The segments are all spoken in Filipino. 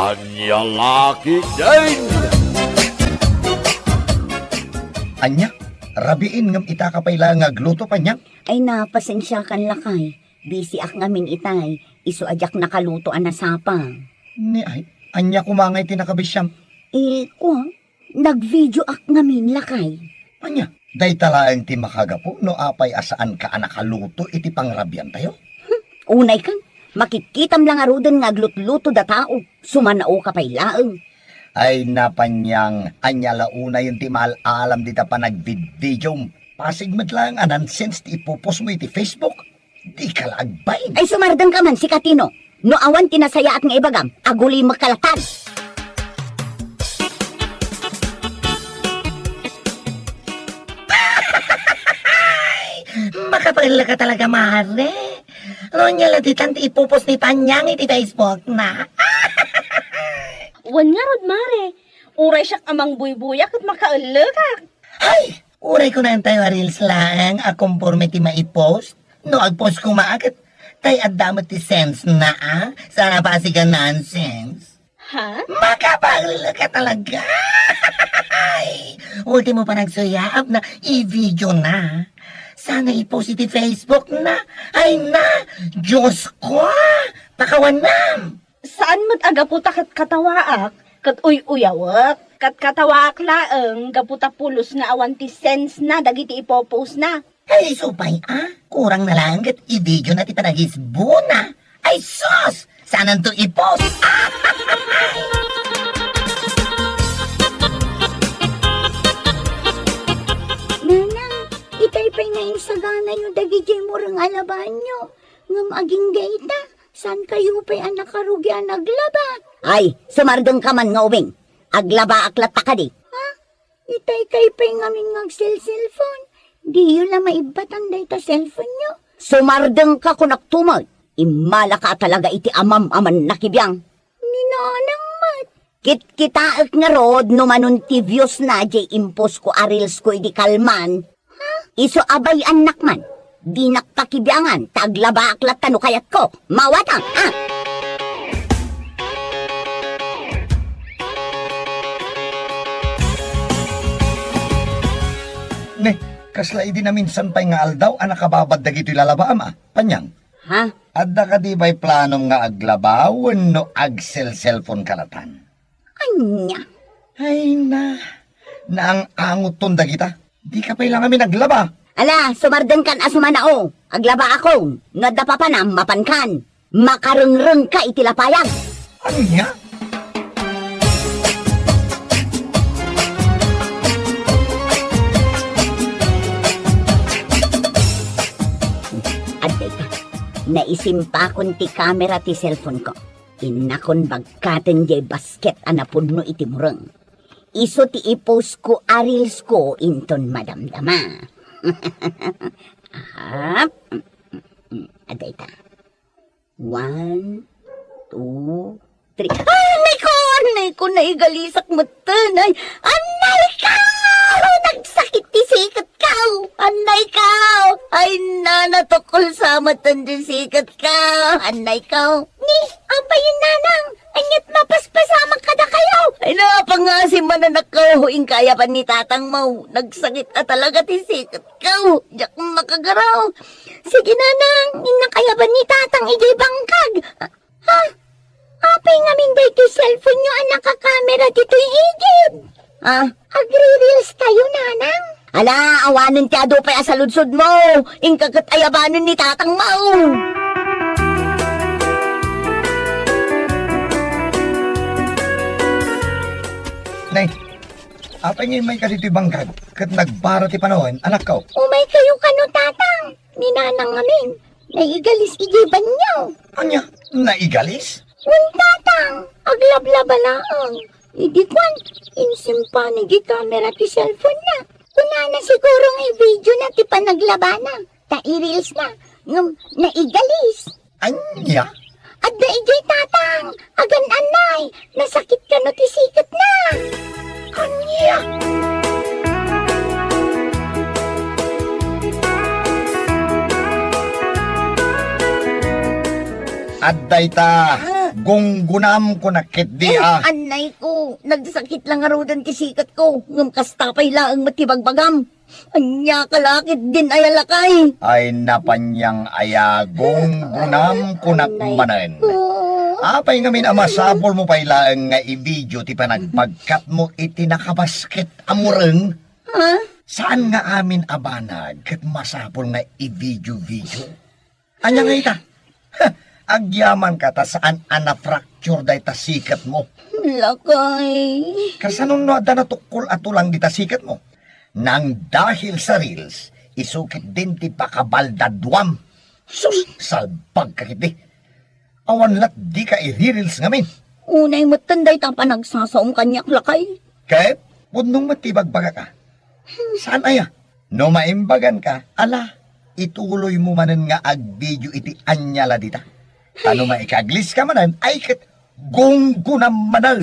Anya laki din! Anya, rabiin ngam ita ka pala nga gluto pa niya. Ay napasensya kan lakay. Busy ak ngamin itay. Isu ajak nakaluto ang nasapang. Ni ay, anya kumangay tinakabisyam. Ko, nag-video ak ngamin lakay. Anya, day talaang ti makagapo no apay asaan ka anakaluto iti pangrabian tayo. Unay kan, makikitam lang arudan nga glut-luto da tao. Sumanao ka pa'y laeng. Ay napanyang anya launa yung ti alam dita pa nag-video. Pasigmat lang nonsense ti ipupos mo iti Facebook. Di ka lagbay. Ay sumardang ka man si Katino. No awan tinasaya at nga ibagam, aguli magkalatan. Makapagla ka talaga, mare. Ano niya latitan ti ipupos ni Tanyang iti Facebook na? Wan nga rod, mare. Uray siyak amang buybuyak at makaalagak. Ay, uray ko na tayo reels lang. Akomporme ti maipost. No, agpost ko maagat. Tay adamot ti sense na Sana pasigan nonsense. Ha? Makapagla ka talaga. Ay, ultimo pa nagsuyaab na i-video na. Sana i-post iti Facebook na. Ay na, Diyos ko, pakawanam. Saan mat aga puta kat katawaak? Kat uyawak? Kat katawaak laeng, gaputa pulos nga awan ti sense na, dagiti ipopost na. Ay, supay kurang na lang kat i-video na ti panagisbo na. Ay, sos, saan to i-post? Nanang, itay pa'y nainsagana nyo dagijay mo rang alaban nyo. Ngam aging gaita, saan kayo pa'y anak karugi ang naglaba? Ay, sumardang ka man nga ubing. Aglaba aklat ka di. Ha? Itay kay pa'y ngamin cellphone. Di yun lang maibatan day ta cellphone nyo. Sumardang ka kung nagtumag. Imala ka talaga iti amam-aman nakibiyang. Ninanang mat. Kit-kitaak nga rod no manon ti views na jay impos ko arils ko idi kalman. Ha? Iso abay anak man. Di nakpakibiyangan. Taglaba aklat tano kayat ko. Mawatang, ha? Ne, kasla idi na minsan pa'y nga aldaw anakababad dagito ilalabaam Panyang, Ha? adda ka di ba'y planong nga aglabaw no cellphone kalatan? Anya? Ay na ang angot ton dagita. Di ka pa'y lang kami naglaba. Ala, sumardang kan asumanao. Aglaba ako. Nadapa pa na mapankan. Makarungrung ka itilapayag. Ano niya? Aday ka. Naisimpa kon ti kamera ti cellphone ko. Inakon bagkaten jay basket anapod no iti mureng. Iso ti ipost ko arils ko inton madamdama. Ahap. Aday ka. 1, 2, 3. Anay ko, naigalisak mo tanay. Anay ka! Nagsakit ti sikat ka! Anay ka! Ay na, natukol sa matan ti sikat ka! Anay ka! Ni, apay yun nanang! Anyat mapaspasama ka na kayo! Ay napangasim man na nakahuing kaya pa ni tatang mo. Nagsakit ka talaga ti sikat ka! Diyak makagaraw! Sige nanang, inakaya ba ni tatang ijay bangkag? Ha? Apay nga minday ti cellphone nyo ang nakakamera dito'y igid. Agri-reels tayo, nanang. Ala, awanin ti ado pa'y asaludsod mo. Ingkagat ayabanin ni tatang mo. Nay, apa niya may kasito'y bangkag? Kat nagbara ti panahon, anak ko. Umay kayo kano, tatang. Ni nanang ngamin. Naigalis igiban nyo. Anya, naigalis? Tatang, aglablaba laang. Idi kwan, insimpa nigi kamera ti cellphone na. Kuna na sigurong i-video na ti panaglabana. Ta i-reels na. Ngam, naigalis. Anya? At da ijay tatang, agan anay, nasakit ka no ti sikat na. Anya? Adday ta, Gunggunam ko na kit di ah. Anay ko, nagsakit lang arudan ti sikat ko. Ngam kastapay laang matibagbagam. Anya kalakit din ay alakay. Ay napanyang aya, gunggunam ko na kumanan. Apay ngamin amasapol mo pa ilaang nga i-video ti panagpagkat mo iti nakabasket amureng. Ha? Saan nga amin abanag kat masapol nga i-video-video? Anya nga ita? Agyaman ka ta saan ana-fracture day ta sikat mo. Lakay. Kasanong no ada natukol ato lang di ta sikat mo. Nang dahil sa reels, isukit din ti pakabaldadwam. Sus, salbag ka kiti. Awan lat di ka i-reels ngamin. Unay mo tanday ta panagsasaom kanyak lakay. Kahit punong matibagbaga ka. Saan aya? No maimbagan ka, ala, ituloy mo manan nga ag-video iti anyala dita. Ano maikaglis ka manan, ay kat gunggunam manal.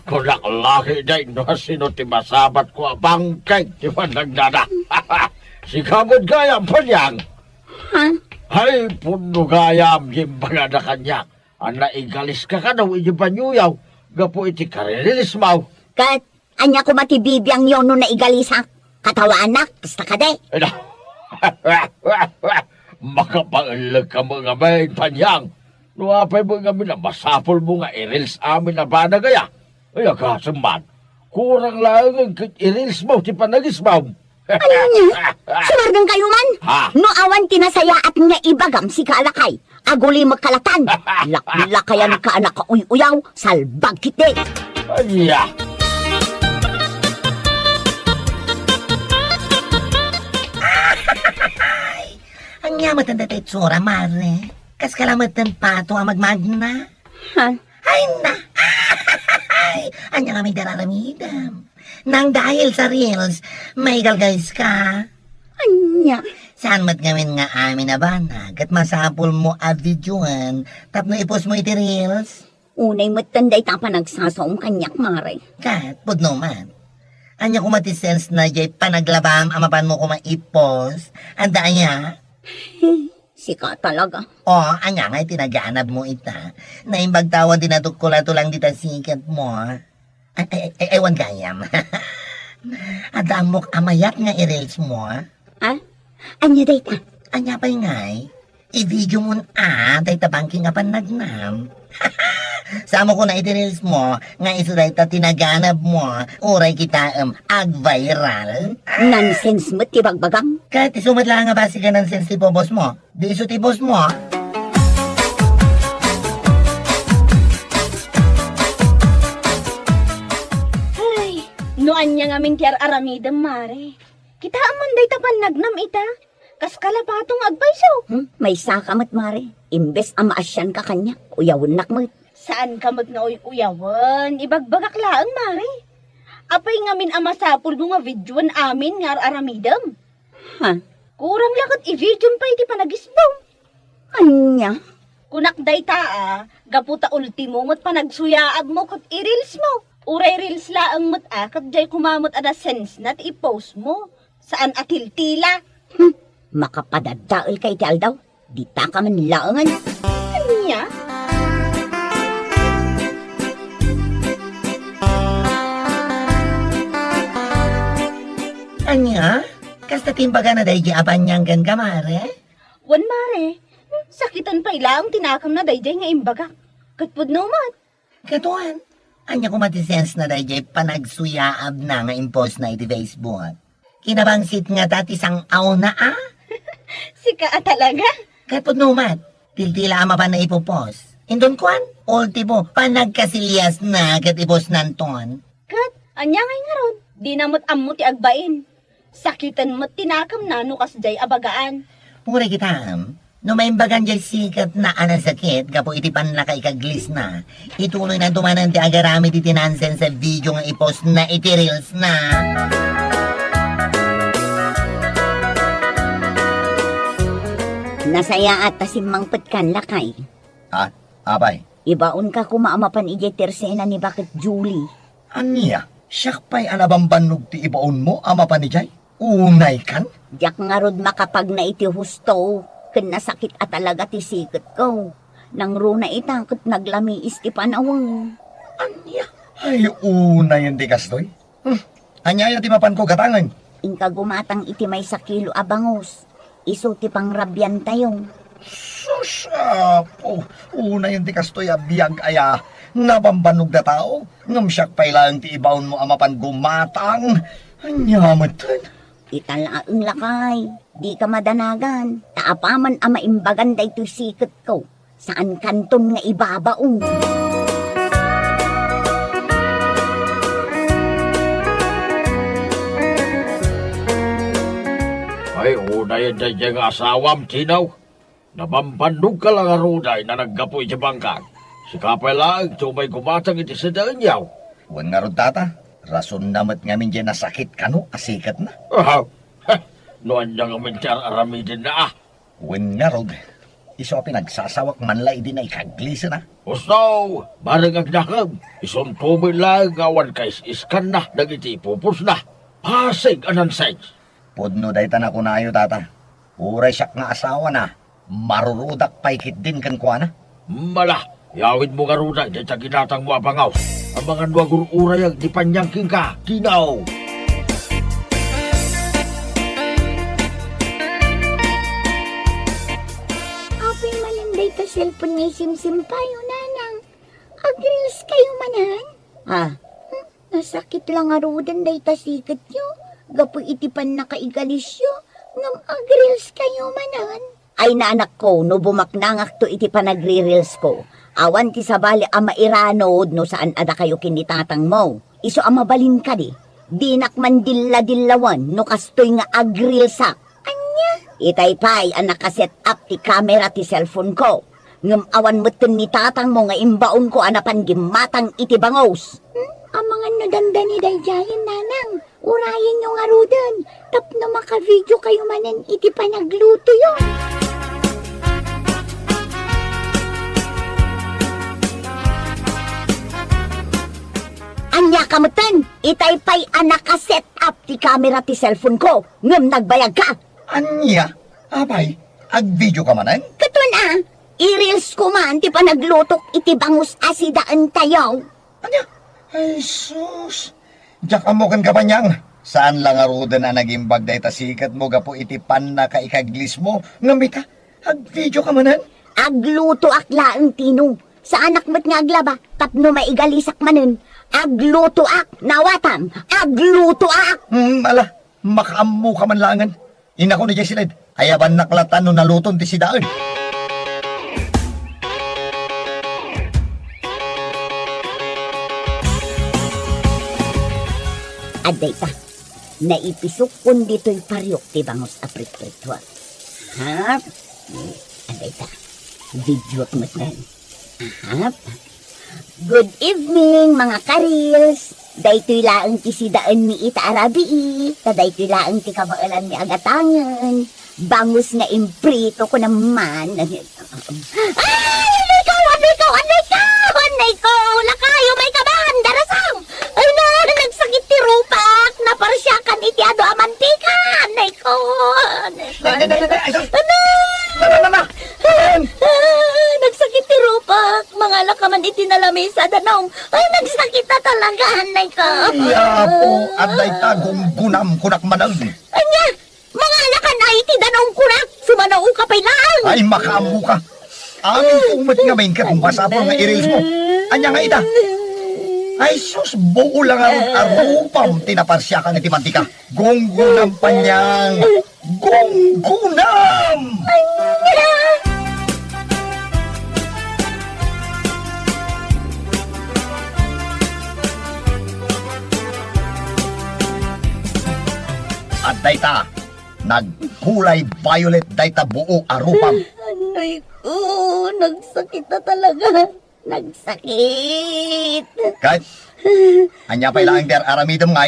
Kunak laki day no sino ti masabat ko bangkay ti panagdada. Si kamod gayam pa niyang. Ha? Hay puno gayam yimbaga na kanyak. Ang naigalis ka daw iti banyuyaw. Gapo iti karililis mau. Kat, anya ko matibibiyang yon no na igalisak. Katawa anak, basta ka de. Ina. Makapailag ka mga may panyang. Nuapay mo nga na masapol mo nga i-reels amin na ba na gaya? Ay, akasaman. Kurang lang ang i-reels mo, ti panagis mo. Ano niya? Sumargang kayo man. Ha? No awan tinasaya at nga ibagam si kalakay. Aguli magkalatan. Lakayan ka anak ka uyaw, salbag kiti. Aya. Ang yamat ang datay tsura, mare. Kas kalamatan pato ang magmagna. Ha? Ay na! Ay! Anya kami dararamidam. Nang dahil sa reels, may galgays ka. Anya? Saan mat gawin nga amin na banag at masapol mo a videoan tapno ipos mo iti reels? Unay matanday ta pa nagsasaom kanyak mare. Kat, pudno man. Anya ko matisense na jay panaglabam amapan mo ko maipos. Anda anya? Sika talaga. O, anya nga tinaganap mo ita. Naimbag tawon dinadukula to lang dita sikat mo. Ewan gayam. Adang mo amayat nga i-reels mo. Ha? Anya day ta? Anya pa ngay? I-video mo day tabangking apan nagnam. Samo ko na iti-reels mo, nga iso day ta tinaganap mo, uray kita ag-viral. Nonsense mo tibagbagam. Kahit isumat lang nga basi ka ng sense ti boss mo, di iso ti boss mo. Ay, noan niya ngamin tiyar aramidam, mare. Kita aman day tapan nagnam ita. Kas kalapatong agpayso. May sakamat mare. Imbes amaasyan ka kanya, uyawon nakmat. Saan ka mag na uyawan? Ibagbagak laang, mare. Apay ngamin amasapul mo nga videoan amin nga aramidam. Ha? Kurang lakot i-videon pa iti panagisbaw. Anya? Kunak day taa, gaputa ultimo mo't panagsuyaag mo kat i-reels mo. Uray reels laang mo't kat jay kumamot ada sense na i-post mo. Saan atil-tila? Makapadadaol kay ti aldaw. Di ta ka man laangan. Niya? Anya? Kasta timbaga na day abanyang gan kamare? Wan, mare. Sakitan pa ilang tinakam na dayjay nga imbaga. Katpud no mat. Katuan. Anya ko matisense na day panagsuyaab na nga impose na iti Facebook. Kinabangsit nga dati sang aw na Sika talaga. Kapag numat, tiltila ama pa na ipopos. Indon kuan, ultimo, panagkasilyas na kat ipos nanton. Kat, anya ngay nga ron. Di na mo't ammo ti agbain. Sakitan mo't tinakam na no kas jay abagaan. Pura kita, no may imbagan jay sikat na anasakit, kapo iti panlaka ikaglis na, ituloy na tumanan ti agarami ti tinansen sa video nga ipos na iti reels na. Nasaya at tasimang patkan lakay. Ah, abay, Ibaon ka kumaamapan ijay tersena ni bakit Julie. Anya, siya pa'y anabambanog ti ibaon mo, ama pa ni Jay? Unay kan? Diyak nga rod makapag na iti husto, ken nasakit at talaga ti sikit ko. Nang runa itang ket naglamiis ti panawang. Anya, ay unay yung di kastoy. Anya ti mapan ko gatangan. Ingka gumatang iti may sakilo abangos. Iso ti pangrabyan tayong. Sus, po, unay yung di kastoy abiyag aya. Nabambanog na tao. Ngam siya pa'y lang ti ibaon mo amapan gumatang. Anya matan. Italaang lakay, di ka madanagan. Taapaman ang maimbagan da ito'y sikit ko. Saan kanton nga ibabaong. Ay, unay yung asawam, tinaw. Nabambanog ka lang aruday na naggapoy sa bangkag. Si kapay lang, tumay gumatang iti sa daan yaw. Huwag nga ron tata. Rason namat ngamin dyan nasakit ka no, asikat na. Noon niya ngamin tiyar aramidin na ah. Huwag nga ron. Iso pinagsasawak manlay din na ikaglisa na. Usto, barang agnakam. Isong tumay lang awan kay iskan na, nagiti pupus na. Pasig anan sides. Podno day na kunayo tata. Uray siyak nga asawa na. Marurudak paikit din kan kuha na. Mala, yawid mo karuday, dahil sa ginatang mo abangaw. Ang mga nuwagur uray ang dipanyangking ka, tinaw. Apay malanday ka cellphone ni Simsim payo, nanang. Agreels kayo manan? Nasakit lang arudan day ta sikit yo. Gapo itipan na kaigalisyo. Ngam agreels kayo manan. Ay naanak ko, no bumaknangak to iti panagre-reels ko. Awan ti sabali ama iranod no saan ada kayo kinitatang mo. Iso ama balin ka di. Dinak man dilla-dillawan no kastoy nga agreelsak. Anya? Itay-pay ang nakaset up ti camera ti cellphone ko. Ngam awan mutin ni tatang mo nga imbaon ko anapan gimatang iti bangos. Ang mga nadanda ni Dayjayan, nanang. Urayin nyo nga rudan. Tapno maka-video kayo manan iti panagluto yun. Anya kamutan, itay-pay ang nakaset up ti camera ti cellphone ko. Ngam nagbayag ka. Anya? Abay, ag-video ka manan? Katon i-reels ko man ti panaglutok iti bangus asidaan tayaw. Anya? Ay sus. Diyak amokan ka pa niyang. Saan lang aruda na naging bagday ta sikat mo gapo iti pan na kaikaglis mo. Ngamita, ag-video ka manan? Agluto akla ang tino. Sa anak mo't nga aglaba, tapno maigalisak manin. Agluto ak, nawatam. Agluto ak. Ala, makaamu ka man langan. Ina ko ni Jessilid, ayaban naklatan no naluton ti sidaan. Aday ta, naipisok kun dito'y paryok ti bangos aprit-pritwa. Hap? Aday ta, video ko mo't Hap? Good evening, mga karis. Daytoy laang ti sidaan mi ita arabi. Daytoy laang ti kabaalan mi agatangan. Bangus nga imprito ko naman. Ay, anay ko! Lakayo, may kabahan, darasam! Ay na, nagsakit ti rupak. Naparsyakan iti ado amantika. Anay ko! Nagsakit ti rupak. Mga lakaman iti nalamisa danong. Ay, nagsakit na talaga, anay ko. Iya po, aday tagong gunam kunak manang. Anya, mga lakan ay iti danong kunak. Sumanao ka pa'y lang. Ay, makaamu ka. Amin umat nga main ka kung masapol nga i-reels mo. Anya nga ita. Ay sus, buo lang arupam tinaparsya ka nga ti mantika. Gonggunam panyang. Gonggunam! At dayta, nagkulay violet dayta buo arupam. Anay ko, nagsakit na talaga. Nagsakit. Kahit, anya pa ilang der aramidam nga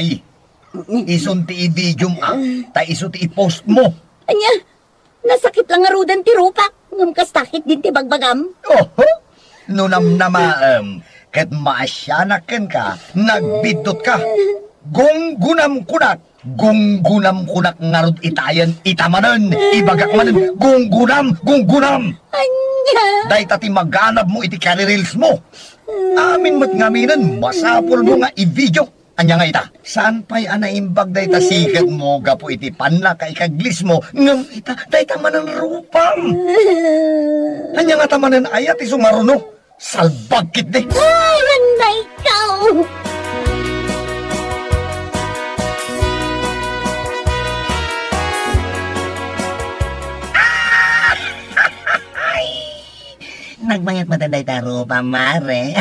Ison ti i-videom ta iso ti i-post mo. Anya, nasakit lang arudan ti rupak. Ngam kastakit din ti bagbagam. Oh, No namnamaam, kat maasyanakan ka, nagbidot ka. Gunggunam kunak ngarod itayan itamanan, ibagak manan, gunggunam. Anya! Dahil tati maganap mo iti reels mo. Amin mo't ngaminan, masapol mo nga i-video. Anya nga ita, saan pa'y anaimbag dahi ta sikat mo, gapo iti panla ka ikaglis mo, ngam ita, dahi tamanan rupam. Anya nga tamanan ayat isumaruno, salbagkit de. Ay, nanay ka! Nagbayat matanday taro pa, mare.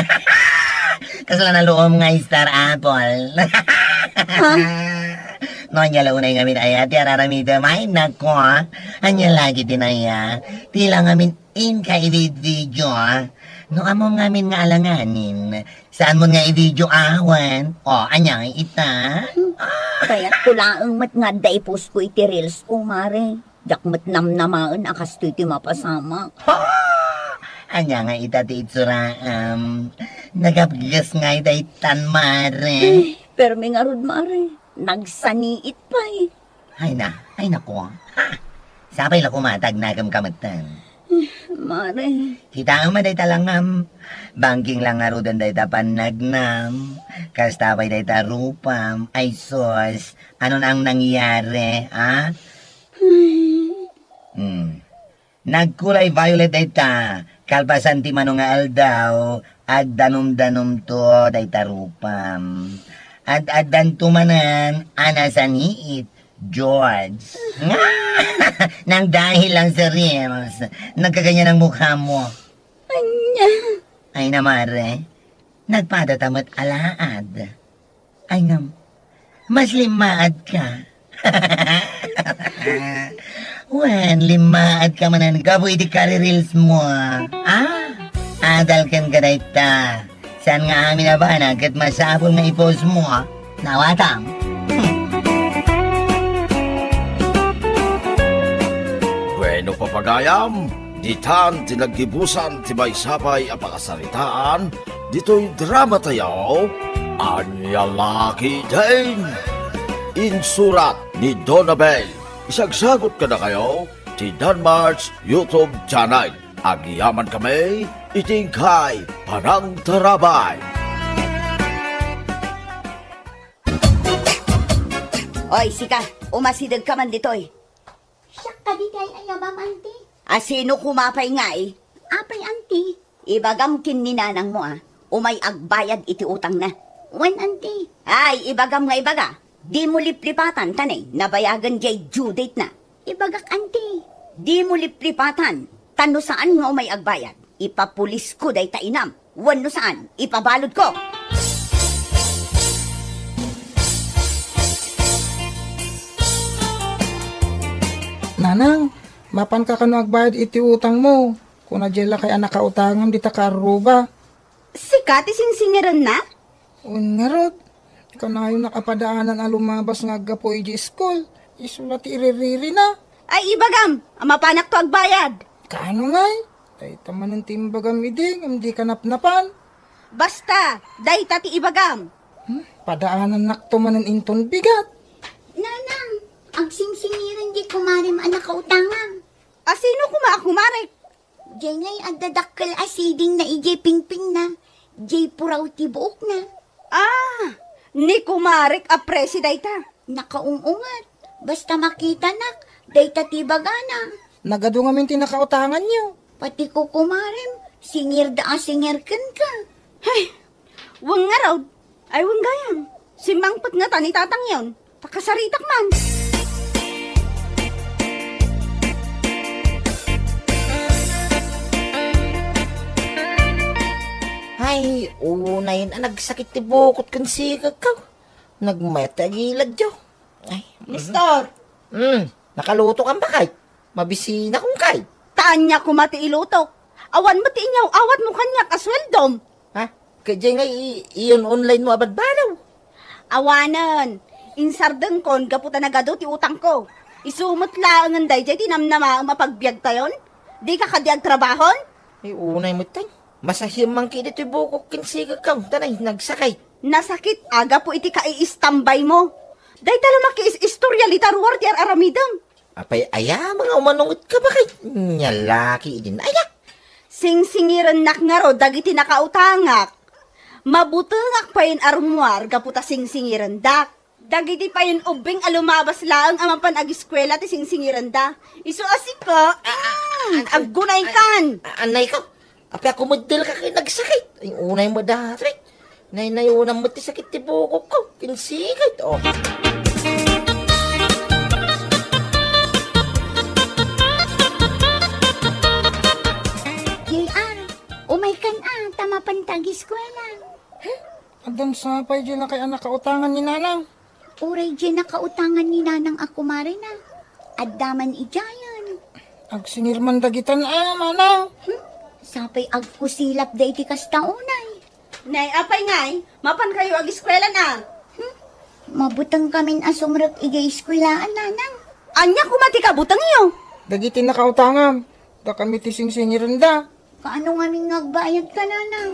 Kasalanan loom nga Star Apple. No, anya launay ngamin aya, ti araramida, may nako, anya lagi tinaya. Tila ngamin in ka i-video, no, amo ngamin nga alanganin. Saan mo nga i-video awan? O, anya nga ita? Kaya kulaang mat nga daipos ko iti reels ko, mare. Jak mat namnamaan akas to iti mapasama. Anya nga ita ti itsura, nagapgas nga ita itan, mare. Pero may ngarod, mare. Nagsaniit pa eh. Ay nako. Ha! Sabay la kumatag nagam kamatan. Mare. Kita ang maday talangam. Banking lang nga rudan day tapan nagnam. Kastapay day tarupam. Ay sos. Ano na ang nangyari, ha? Nagkulay violet day ta. Kalpasan ti manong nga aldaw. Ag danom-danom to day tarupam. At adan tumanan, anasaniit, George. Nang dahil lang sa reels, nagkaganyan ang mukha mo. Anya. Ay namare, nagpadatamat alaad. Ay ngam, mas limaad ka. Wen, limaad ka manan, gabo iti reels mo. Adal kan gaday ta. Saan nga amin na ba na kat masapol na i-post mo, ha? Nawatang. Bueno papagayam, ditan tinaggibusan ti may sapay apakasaritaan, dito'y drama tayo, Anya Laki Din. Insurat ni Donabel, isagsagot ka na kayo, ti Danmar's YouTube channel. Agyaman kami, itingkay Panang Tarabay. Oy, sika. Umasidag ka man ditoy. Siyak ka di kay ayabam, auntie. Asino kumapay nga eh. Apay, auntie. Ibagam kin ni nanang mo umay agbayad iti utang na. When, auntie? Ay, ibagam nga ibaga. Di mo liplipatan, tanay, nabayagan jay due date na. Ibagak, auntie. Di mo liplipatan, tano saan nga umay agbayad. Ipapulis ko day tainam. Wano saan, ipabalod ko. Nanang, mapan ka kano agbayad iti utang mo. Kung nadyela kay anak kautangam, di ta karuba. Sikat isinsingiran na? Ungarot, ikaw na yung nakapadaanan ang lumabas nga agapo iji school. Isulat iririri na. Ay, ibagam. Ang mapanak to agbayad. Kaano ngay? Tay taman ng timbagam iding, hindi ka napnapan. Basta, dahi tati ibagam. Padaanan nakto man ng inton bigat. Nanang, ang singsingiran di kumarim anak kautangan. Asino kumakumarek? Diyan ngay agdadakkel asiding na ijay pingping na. Jay puraw ti buok na. Ah, ni kumarek a presiday ta. Nakaungungat. Basta makita nak, day tatibagana. Nagado nga min tinakautangan niyo. Pati ko kumarim, singir da singirken ka. Ay, wang nga raw. Ay, wang gayam. Simangpot nga tani tatang yon. Takasaritak man. Ay, unayin nagsakit ti bukot kan sikag ka. Nagmatagilad jo. Ay, Mister, nakaluto kang bakay. Mabisina kong kay. taan niya kumati ilutok. Awan mo ti inyaw, awat mo kanya kasweldom. Ha? Kaya nga iyon online mo abad balaw. Awanan, insardeng kon gaputa nagado ti utang ko. Isumot lang ang day jay tinamnama ang mapagbiag tayon. Di ka kadiag trabahon? Ay, unay mo tayo. Masahimang ki dito'y bukok kinsiga ka. Tanay, nagsakay. Nasakit aga po iti kai-istambay mo. Day talo maki-istorya litaruar ti aramidam. Apay, aya, mga umanungit ka ba kay? Nyalaki din, aya. Singsingiran nak nga ro, dagiti nakautangak. Mabutungak pa yun armuar, gaputa singsingiran dak. Dagiti pa yun ubing alumabas laang amapan ag-eskwela ti singsingiran da. Iso asika, aggunay kan. Anay ka. Apay, ako model ka kay nagsakit. Ay, unay mo dati. Naynayunan mo ti sakit ti bukok ko. Kinsigit, oh. JR, umay kan tama pantag eskwela. Adan sapay dyan na kay anak kautangan ni nanang. Uray dyan nakautangan ni nanang ako marina. Addaman ijayan. Agsingirman dagitan manang. Sapay agkusilap da iti kastaunay. Nay, apay ngay, mapan kayo ag-eskwela na. Mabutang kamin asumrek igay eskwelaan nanang. Anya kumati ka butang iyo. Dagitin na kautangan. Da kami tising-singiran da. Kaano nga min ngagbayad ka nanang?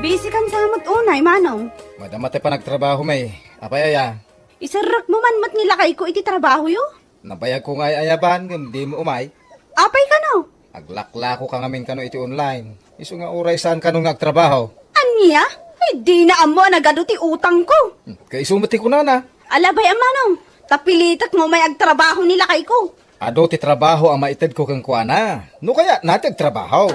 Busy kan samot unay, manong. Madamate pa nagtrabaho may. Apay aya. Isarrak mo man mat nilakay ko iti trabaho yo. Nabayag ko nga ayaban, hindi mo umay. Apay ka no. Aglaklako ka ngamin kano iti online. Iso nga uray saan kano nagtrabaho. Anya? Hindi na amo nagado ti utang ko. Kay sumati ko na. Alabay amanong, tapilitak mo may agtrabaho nilakay ko. Ado ti trabaho ang maited ko kang kuana. No kaya natin trabaho.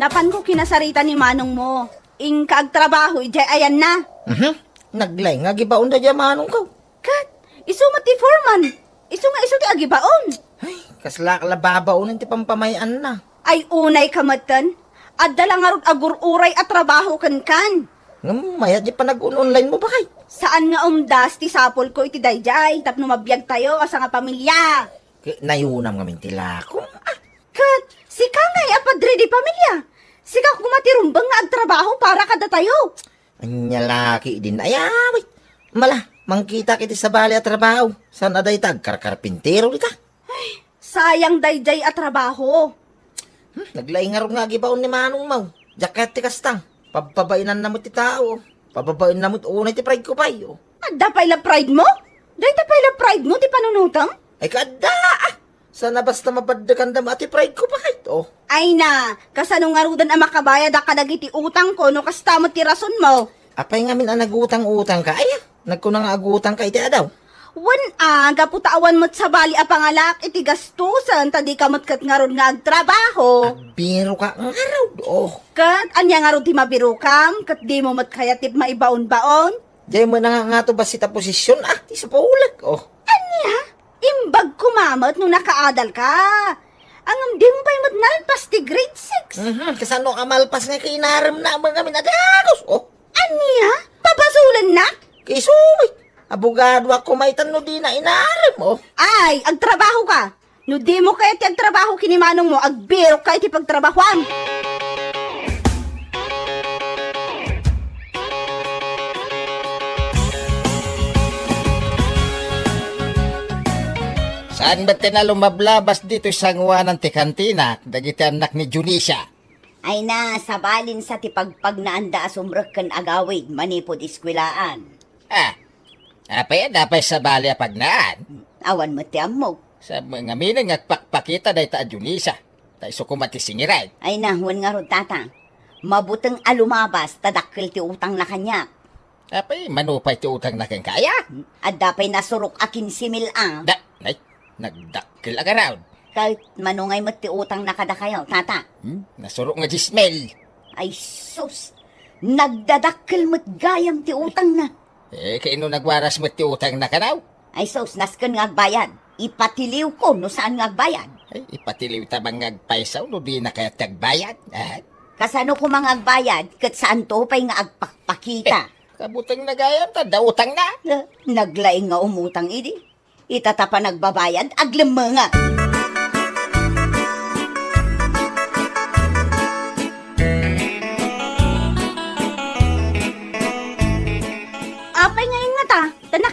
Napan ko kinasarita ni manong mo. Ing kaagtrabaho, ijay ayan na. Naglay, nga gibaon da jamanong ka. Kat, iso ti foreman. Iso nga iso ti agibaon. Ay, kaslak lababaon ti pampamayan na. Ay unay kamatan. At dalang arot agur-uray at trabaho kan. Maya di pa nag-online mo ba kay? Saan nga umdas ti sapol ko iti dayjay. Tapno mabiyag tayo asa nga pamilya. Nayunam ngamin tila ko. Kat, si kangay apadre di pamilya. Sika kumatirumbang nga agtrabaho para kada tayo. Anya laki din. Ay, wait. Mala, mangkita kiti sa bali at trabaho. Saan aday tag? Karkarpintero dita. Sayang dayjay at trabaho. Naglay nga rin nga gibaon ni Manong Mau. Jacket ti kastang. Pababainan na mo ti tao. Pababain na mo ti unay ti pride ko pa yo. Adda pay la pride mo? Day ta pay la pride mo ti panunutang? Ay kada sana basta mapadakan da mo ati pride ko pa kahit Ay na, kasano nga rudan ang makabayad ang kadagiti utang ko no kastamot ti rason mo. Apay nga min ang nagutang-utang ka. Ay, nagkunang agutang ka iti adaw. Wan gaputawan mo't sa bali a pangalak iti gastusan tadi kamot kat nga ron nga agtrabaho. Biro ka nga raw. Kat anya nga ron ti mabirukam, kat di mo mat kaya tip maibaon-baon. Diyan mo na nga to ba sita posisyon ti sa paulag. Anya? Imbag kumamot nung nakaadal ka. Ang di mo pa'y nalpas ti grade 6. Kasano ka malpas nga kay inaram na mga minadagos. Anya? Papasulan na? Kay sumay. Abogado ako may tano di na inaram. Ay, agtrabaho ka. No di mo kaya ti agtrabaho kinimanong mo, agbiro ka iti pagtrabahuan. Saan ba tinalumablas dito sa ngwanan ti kantina? Dagiti anak ni Junisha. Ay na, sabalin sa tipagpag na anda asumrek kan agawid, manipod iskwilaan. Apay dapay sa bali apagnaan. Awan mo ti ammo. Sa mga minang agpakpakita day ta Junisha. Tay so kumati singiray. Ay na, huwan nga ron tata. Mabutang alumabas, tadakkel ti utang na kanya. Apay manupay ti utang na kang kaya. At dapay nasurok akin simil ang. Nagdakil agaraw. Kahit manungay mo ti utang na kada kayo, tata. Nasurok nga jismel. Ay sus, nagdadakkel mo't gayam ti utang na. Kaino nagwaras mo ti utang na kanaw? Ay sus, nasken nga agbayad. Ipatiliw ko no saan nga agbayad. Ay, ipatiliw tabang ngagpaisaw no di na kaya tagbayad. Kasano ko mga agbayad, kat saan to pa'y nga agpakpakita. Kabutang nagayam ta, da utang na. Naglaing nga umutang idi. Itatapa nagbabayad, aglemanga.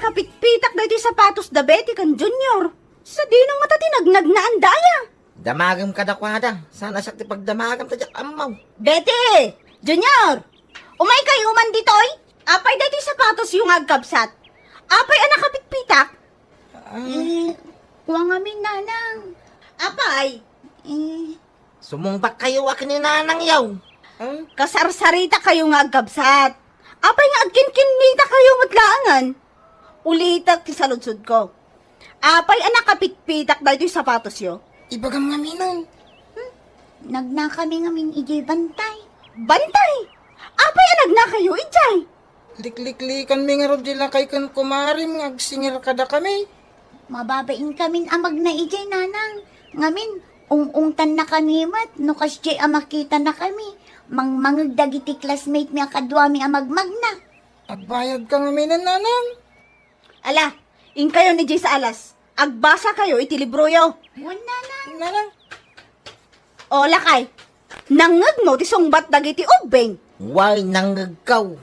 nakapitpitak na iti sapatos da Betty kan Junior. Sa di nang matitinagnag na andaya. Damagam ka dakwada. Sana sakti pagdamagam tadyak amaw. Betty! Junior! Umay kayo man ditoy? Apay da iti sapatos yung agkabsat. Apay ang nakapitpitak? Kuwang amin nanang. Apay? Sumumbak kayo akin ni nanang yaw. Kasarsarita kayo nga agkabsat. Apay nga agkinkinita kayo matlaangan. Ulitak ti saludsod ko. Apay ang nakapitpitak da iti sapatos yo. Ibagam nga minang. Nagna kami ngamin ijay bantay. Bantay! Apay ang nagna kayo ijay. Likliklikan mi nga Rodila kay kan kumarim nga agsingir kada kami. Mababain kamin amag na ijay nanang. Ngamin, ung-ungtan na kami mat. No kasjay amakita na kami. Mangmangag dagiti classmate mi akadwa mi amagmag na. Agbayad ka nga minan nanang. Ala, in kayo ni Jay sa alas. Agbasa kayo iti libro yo. Wala na. Nanang. O lakay, nangag mo ti sungbat dagiti ubeng. Why nanggagaw?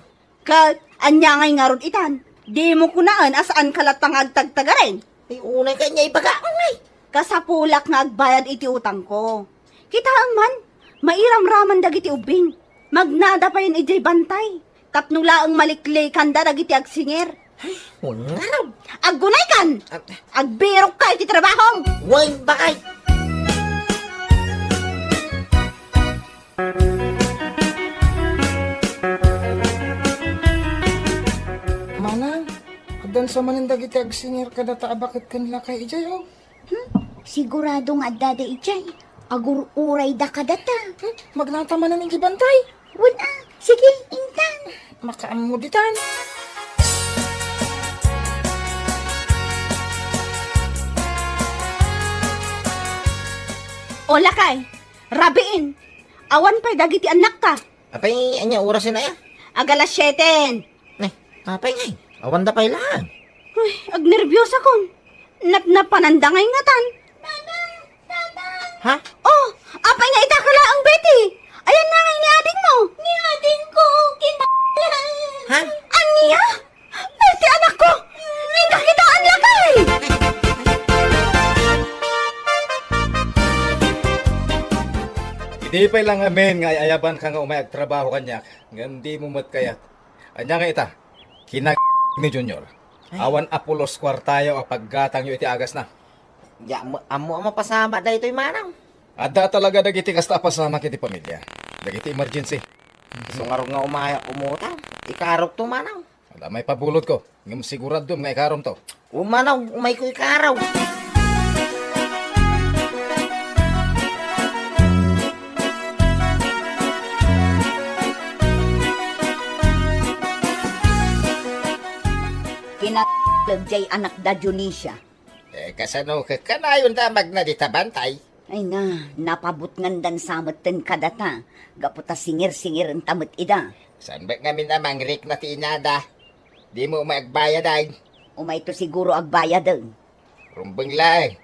Kat, anya ngay nga ron itan. Di mo kunaan asaan kalat pangagtagtagarin. Ay unay kanya ibagaan ay. Kasapulak nga agbayad iti utang ko. Kitaan man, mairam-raman dagiti ubing. Magnada pa yun ijay bantay. Tapno laang maliklikan da dagiti agsinger. Wala. Aggunay kan! Agbirok ka iti trabahong! Why bakay? Manang, adan sa manindag iti agsingir kada ta bakit kan lakay ijay oh. Sigurado nga dada ijay. Agur-uray da kadata. Magnatamanan ng gibantay. Wala. Sige, intan. Makaamuditan. O lakay, rabiin. Awan pa'y dagiti anak ka. Apay anya oras na ya? Agalas 7. Apay ngay. Awan da pay lang. Uy, agnervyos ako. Napanandangay nga tan. Ha? Oh, apay nga itakala ang Betty. Ayan na nga ni ading mo. Ni atin ko, kinala. Ha? Anya? Betty anak ko. Hindi kita ang lakay. Hindi pa lang amen nga ayaban ka nga umayag trabaho kanya. Nga hindi mo mat kayat. Anya nga ita, kinag ni Junior. Awan apulos kwartayo ang paggatang yo iti agas na. Ya amo pasama da ito'y manang. Ada talaga dagiti kasta pasama kiti pamilya. Dagiti emergency. So nga ro nga umaya umutang. Ikarok to manang. Wala may pabulot ko. Ngam sigurado nga ikarom to. Umanaw, umay ko ikaraw. Kinalagjay anak da Junisia. Kasano kanayon damag na di tabantay. Ay na, napabot ngandan sameten kadata. Gaputa singir-singir ang tamot ida. San ba ngamin amang rik na tinada? Di mo maagbayad ay. Umay to siguro agbayad ang. Rumbang lang.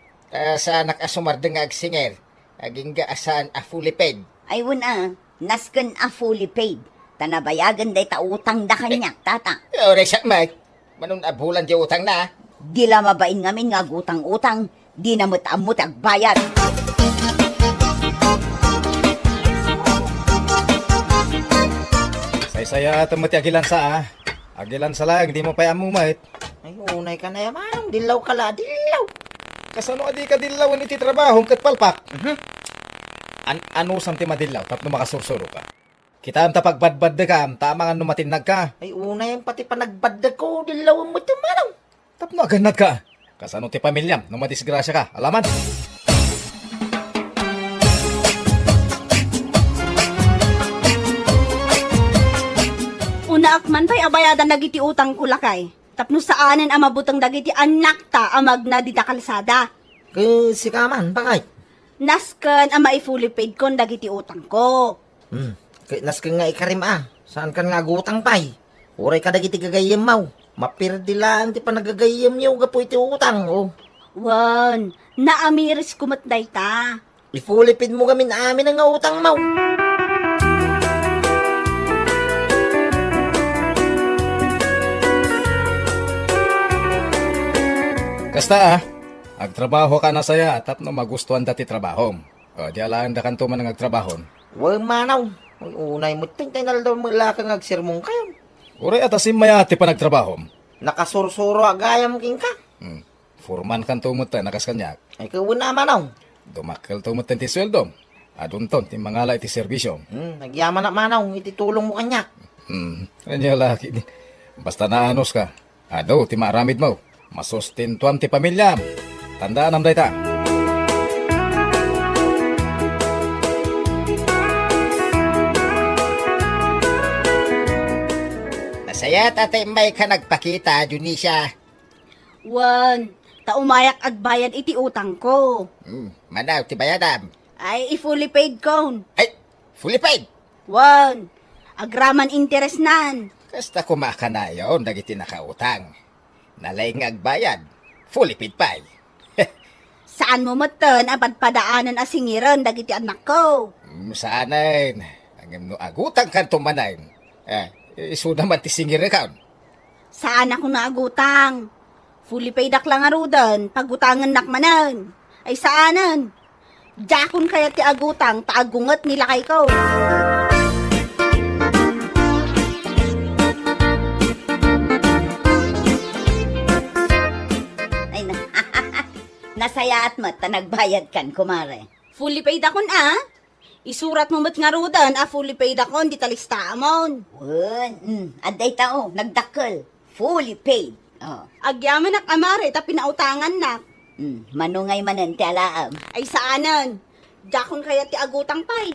Sa nakasumardeng agsinger. Aging gaasan a fully paid. Ay wala, nasken a fully paid. Tanabayagan day ta utang da kanya, tata. Ore siya mag. Manong abulan di utang na. Di la mabain ngamin nga gutang-utang, di na amot agbayad. Saya temati agilan sa agilan sa lang, di mo pa amumait. Ay unay ka na ya manang. Dilaw ka la, dilaw. Kasano adi ka dilawan iti trabaho kat palpak. Ano samti madilaw tapno makasursuro ka. Kita am tapagbadbad ka, tama nga numatinag ka. Ay unay pati pa nagbaddag ko. Dilaw mo ito manang. Tapno aganad ka. Kasano ti pamilyam, nung madisgrasya ka, alaman. Una akman pa'y abayadan nagiti utang ko lakay. Tapno saanen ang mabutang dagiti anak ta amag na dita kalsada. Si kaman, bakay? Nasken ang fully paid kon dagiti utang ko. Nas ka nga ikarim Saan ka nga gutang pay? Uray ka dagiti gagayam mau. Mapirdi lang ti pa nagagayam niyo gapo iti utang oh. Wan, naamiris kumatday ta. Ifulipid mo gamin amin ang nga utang mau. Kasta agtrabaho ka na saya at tapno magustuhan dati trabaho. O, di alaan da kanto man ang agtrabaho. Wala manaw. Ay, unay mo, tingtay na daw mula kang agsirmong kayo. Uri atasim mayati pa nagtrabaho. Nakasursuro agayam king ka. Furman kan tumutan nakas kanyak. Ay, kawin na manaw. Dumakal tumutan ti sweldo. Adunton ti mangala iti serbisyo. Nagyaman na manaw, ititulong mo kanyak. Kanya laki. Basta naanos ka. Ado, ti maaramid mo. Masustintuan ti pamilya. Tandaan am dayta. Nasaya tatay may ka nagpakita, Junisha. Wan, taumayak agbayad iti utang ko. Manaw, ti bayadam. Ay, i-fully paid ko. Ay, fully paid. Wan, agraman interest nan. Kasta kumaka na yun, dagiti nakautang. Nalay nga agbayad, fully paid pa. Saan mo matan apadpadaanan asingiran dagiti anak ko? Saanan, ang no agutang kanto manayin. Iso naman ti singir account. Saan ako naagutang? Fully paid ak lang arudan, pagutangan nakmanan. Ay saanan? Jakon kaya ti agutang, taagungat nila kay ko. Ay na. Nasaya at mat, nagbayad kan, kumare. Fully paid akon Isurat mo mat nga rudan, fully paid akon, di talista amon. Aday tao, nagdakkel. Fully paid. Oh. Agyaman ak amare, ta pinautangan nak. Manungay manan ti alaam. Ay saanan? Jakon kaya ti agutang pay.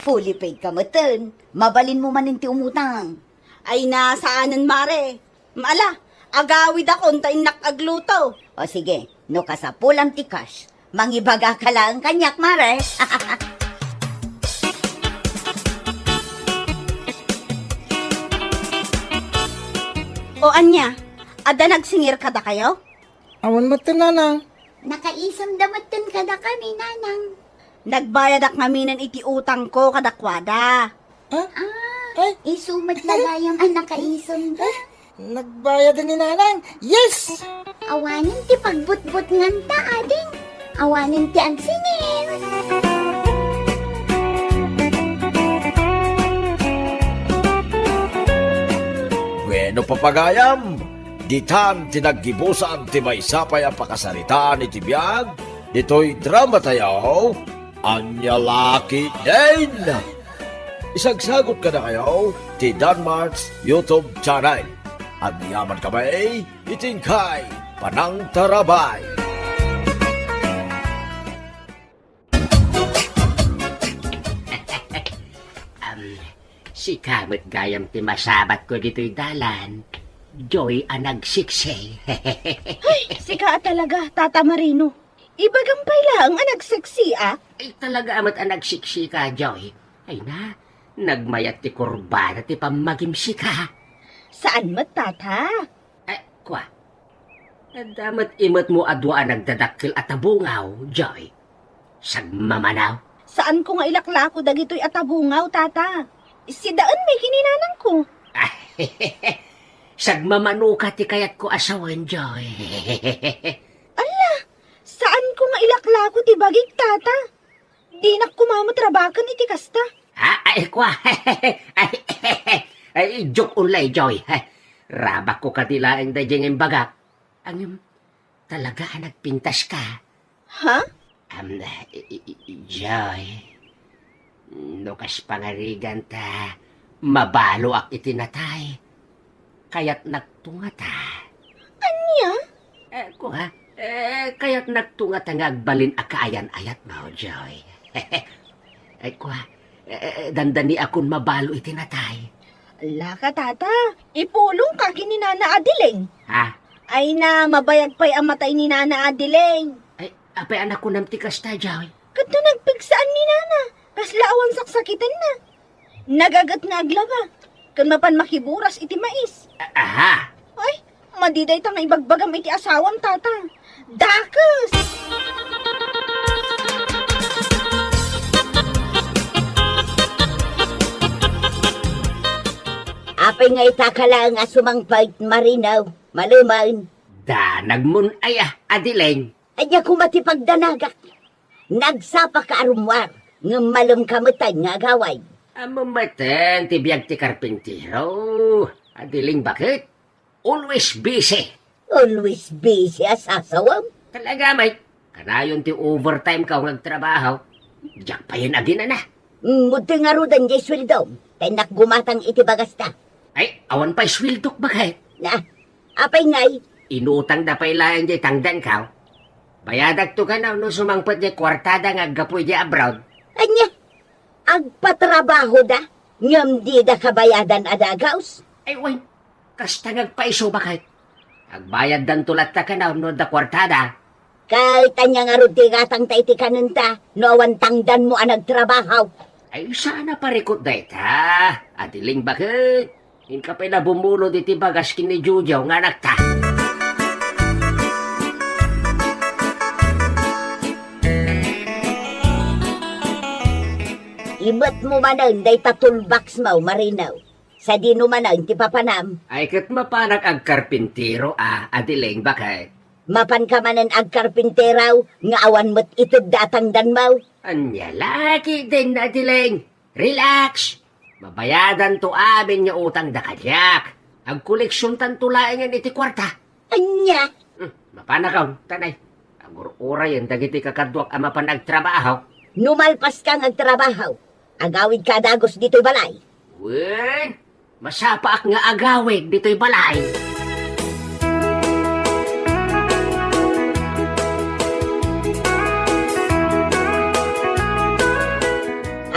Fully paid ka matan. Mabalin mo manin ti umutang. Ay na saanan mare. Maala, agawid akon ta inak agluto. O sige, no kasapulang ti cash. Mangibaga ka lang kanyak, mare. O anya, ada nagsingir kada kayo? Awan mo nanang. Nakaisam damatan ka na kami, nanang. Nagbayad ak ngaminan iti utang ko kadakwada. Ay, Isumat lagayam ang nakaisam da. nagbayad ni nanang. Yes! Awanin ti pagbutbut ngan ta, ading. Awanin ti ang singin. Bueno papagayam, ditan tinaggibusan ti may sapay ang pakasaritaan iti biyag, dito'y drama tayo, Anya Laki din! Isagsagot ka na kayo, ti Danmarks YouTube channel. At niyaman kami, itingkay, Panang Tarabay. Si kamot gayam ti masabat ko dito'y dalan. Joy ang nagsiksi. Sika talaga, Tata Marino. Ibagampay lang ang nagseksi Ay talaga amat ang nagsiksi ka, Joy. Ay na, nagmayat ti kurbana ti pamagimsi ka. Saan mat, Tata? Ay, kwa. Damat imot mo adwa ang nagdadakil at abungaw, Joy. Sagmamanaw. Saan ko nga ilakla ko dagito'y atabungaw, Tata? Si Daan may kininanang ko. Sagmamano ka ti kayat ko asawan, Joy. Saan ko nga ilakla ko ti bagig, Tata? Di na kumamutrabakan iti kasta. Ay, kwa. Ay, joke ulay, Joy. Rabak ko katila ang dadyang imbaga. Ang talaga nagpintas ka. Ha? Joy. Nukas pangarigan ta, mabalo ak itinatay. Kaya't nagtunga ta. Anya? Kaya't nagtunga ta nga agbalin akaayan-ayat mo, Joy. Ay, dandani akon mabalo itinatay. Ala ka, Tata. Ipulong ka kini Nana Adiling. Ha? Ay na, mabayag pa'y ang matay ni Nana Adiling. Ay, apay anak ko ng tikas ta, Joy. Kato nagpigsaan ni Nana. Kasla awan saksakitan na. Nagagat nga aglaba. Kan mapan makiburas iti mais. Aha! Ay, madiday tang ibagbagam iti asawam, Tata. Dakas! Apay nga itakala nga sumangpag marinaw. Maluman. Danag mun ay Adeling. Anya ko matipagdanagak. Nagsapa ka arumwar, nga malum kamutan nga agaway. Amamatan, tibiyag ti karpintero. Adeling, bakit? Always busy. Always busy asasawam. Talaga, Mike. Kanayon ti overtime ka nagtrabaho. Diyak pa yun agin na. Muti nga rudan jay swildom, tenak gumatang iti bagasta. Ay, awan pa swildok bakit? Na, apay ngay, Inutang na pa ilayan di tangdan ka. Bayadag to ka na no sumangpot di kwartada nga gapoy di abroad. anya, agpatrabaho da, ngam di da kabayadan adagaws. Ay, wait. Kasta nagpaiso bakit? Agbayad dan tulat ta ka na no da kwartada. Kay tanya nga rudi gatang taiti kanunta, no awan tangdan mo ang nagtrabaho. Ay, sana parikot da ita. Adiling bakit? Hindi ka pa na bumulo di tibagas kini Jujaw nga nakta. Ibat mo manan, day tatulbaks mo, marinaw. Sa di no manan, ti papanam. Ay, kat mapanak ang karpintero Adiling bakit? Mapan ka manan ag karpinteraw, nga awan mo't itod datang danmaw. Anya, laki din Adiling. Relax. Mabayadan to amin nga utang da kadyak. Ang koleksyon tantulain nga iti kwarta. Anya, Mapanakaw, tanay. Ang ura yan, dagiti kakadwak ang mapanagtrabaho. numalpas kang agtrabaho. Agawid ka dagos dito'y balay. Wen, masapa ak nga agawid dito'y balay.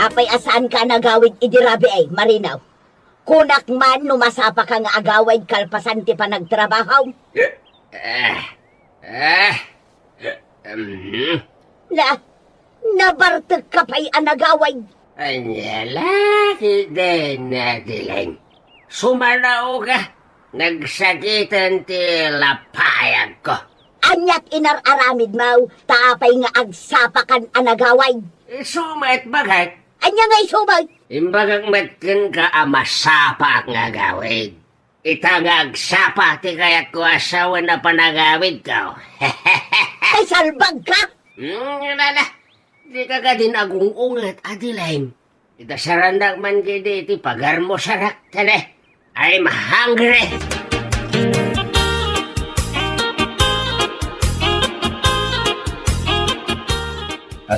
Apay asaan ka nagawid idirabi ay, marinaw. Kunak man numasapa ka nga agawid kalpasan ti panagtrabaho. Nabartag ka pa'y anagawid. Anya, laki din Adiling. Sumanaw ka. Nagsakitan ti lapayag ko. Anyat inararamid mo, tapay nga agsapakan anagawid. Sumat bakit? Anya nga'y sumay. Imbagang matkin ka masapa nga gawid. Ita nga agsapa ti kayat ko asawa na panagawid ko. Ay salbag ka. Lala. Di ka ka din agungungat, Adiling. Ita sarandak man kidi iti pagar mo sarak tane. I'm hungry.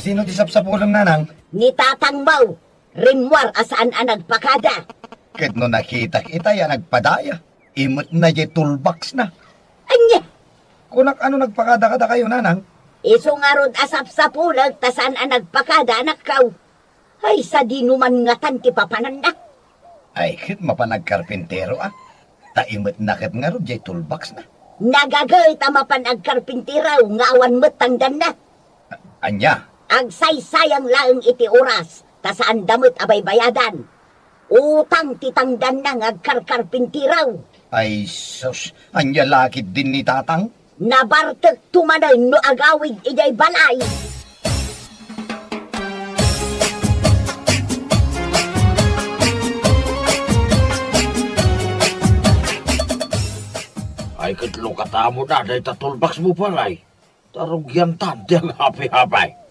Sino ti sapsapulong nanang? Ni tatang mau, rimwar asaan ang nagpakada. Ket no nakita kita ya nagpadaya. Imot na jay toolbox na. Anya, Kunak ano nagpakada-kada kayo nanang? iso nga rod asap sa pulag, tasan ang nagpakada anak kaw. Ay, sa dinuman nga tan ti papananda. Ay, kit mapanagkarpintero Taimot na ket nga ro jay toolbox na. Nagagay tamapan ag karpintiraw, nga awan mo't tangdan na. Anya, Agsaysayang laeng iti oras, tasaan damot abay bayadan. Utang titangdan na nga agkarkarpintiraw. ay sus, anya lakit din ni tatang. Nabartek tumanay no agawid ijay balay. Ay, kitlo katamo na, day tatulbaks mo palay. Tarugyan tandang hapi-hapay.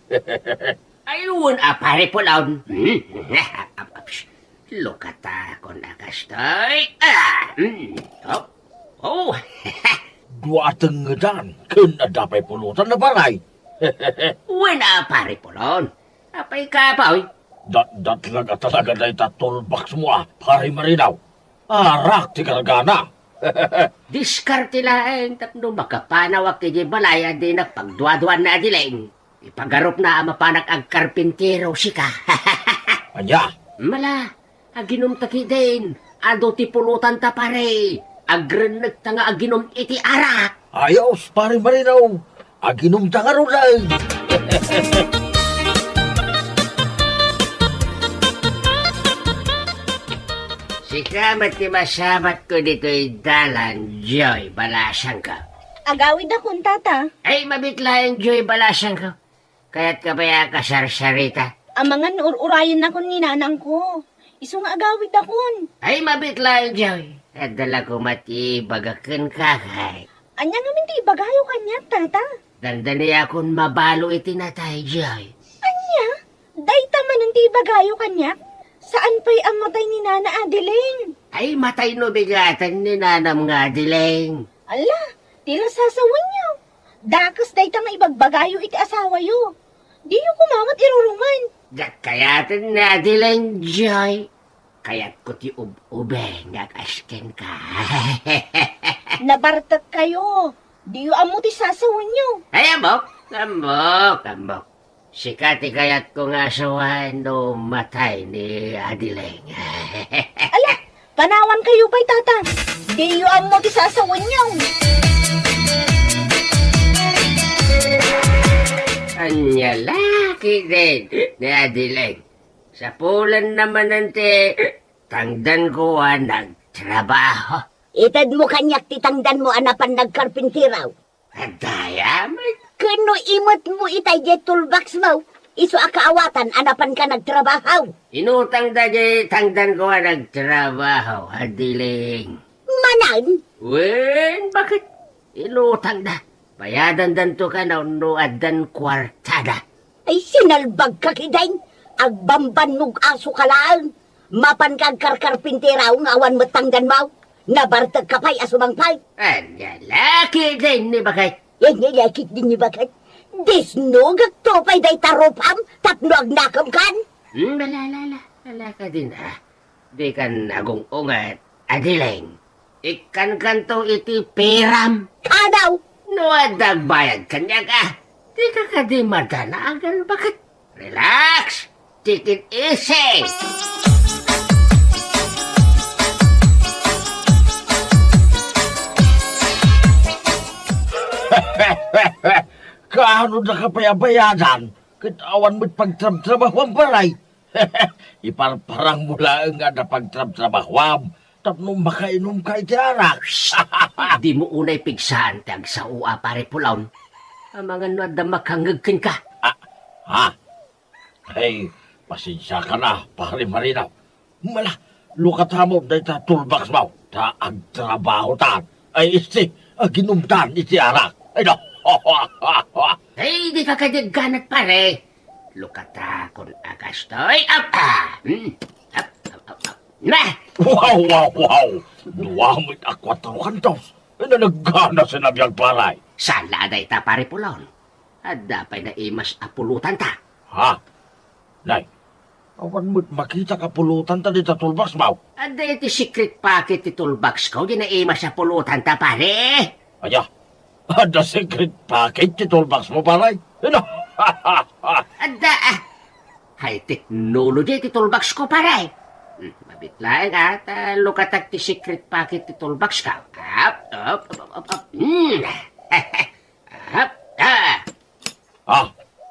Ayun, pare po laon. Lukata ko na kastoy. Oh. Dua tengedan, kena dapat pulutan na balay. Wala pare po laon. Apay ka pa, oy. Dat talaga day tatulbaks mo pare marinaw. Arak ti kargana. Diskarte laeng tapno makapanawak ti balaya di nagpagduaduan na Adiling. Ipagarop na mapanak ang karpintero sika. Anya, Mala, aginom taki din. Ado ti pulutan ta pare. Agrenek ta nga aginom iti arak. ayos pare marinaw. Aginom tangaro day. Sikamat ti masamat ko dito'y dalan, Joy, balasang ka. Agawid akong tata. Ay, mabitlaeng Joy, balasang ka. Kaya't ka ba kasarsarita? Ang mga urayan ako ni nanang ko. Iso nga agawid akon. Ay, mabitlaeng Joy. At dala ko matibagakan ka kay. Anya nga min ti bagayo kanya, tata. Dandali akong mabalo iti natay, Jay. Anya? Dayta man ang ti bagayo kanya. Saan pa'y amatay ni Nana Adeling? Ay, matay no bigatan ni nanam nga, Dileng. Ala, tila sasawan niyo. Dakas dayta nga ibagbagayo iti asawa yo. Di yo kumamat irurungan. Kayatan na, Dileng, Jay. Kayat ko ti ube, nag-asken ka. Nabartak kayo. Di yo amo ti sasawan niyo. Ay, amok. Sikati kayat ko nga sawan no matay ni Adileng. Ala, panawan kayo pa'y tata. Di yo amo ti sasawan niyo. Anya laki din ni Adileng. Sa pulan naman nante, tangdan ko nagtrabaho. Itad mo kanyak titangdan mo anapan nagkarpintiraw. Adayaman. Kano imot mo itay jet toolbox mo. Iso akaawatan anapan ka nagtrabaho. Inutang da di tangdan ko nagtrabaho, Adileng. Manan, Wen, bakit? Inutang da. Bayadan dan to ka na unuadan kwartada. ay sinalbag ka kiday. Agbamban mong aso ka lang. Mapan kag karkarpintiraw ng awan mo tangdan mo. Nabartag ka pa'y asumangpay. Anya laki din ni bakit? Yan nilakit din ni bakat. Disnugag to pa'y day taropam. Tapno agnakam kan. Lala ka din ha. Di kan agong ungat, Adileng. Ikan kanto iti peram. Kanaw, No adag bayad kanya ka. Di ka ka di madanagan bakit? Relax. Take it easy. Kaano na kapayabayadan? Kitawan mo't pagtrab-trabahwam paray. Iparparang mula nga na pagtrab-trabahwam. Tapno makainom ka iti arak. Di mo unay pigsaan tag sa ua pare pulawn. Ang mga nada makangagkin ka. Ha? Hey, pasensya ka na, pare Marinaw. Mala, lukat mo dahil ta toolbox mo. Ta agtrabaho ta. Ay iti, aginumtan iti arak. Ay no. Ay, di ka kadigganat pare. Lukata kung agastoy. Up! Na! Wow! Duwamit akwatro kantos. Na naggana sa nabiyang paray. Sala day ta pare pulawn. At dapay na imas apulutan ta. Ha? Nay, awan mo't makita ka pulutan ta dito toolbox mo. At iti secret pocket ti toolbox ko, di na imas apulutan ta pare. Aya, ada secret package ti toolbox mo paray. Ano? Ada high technology ti toolbox ko pare. Mabitlaeng at lukatag ti secret pocket ti toolbox ka. Up.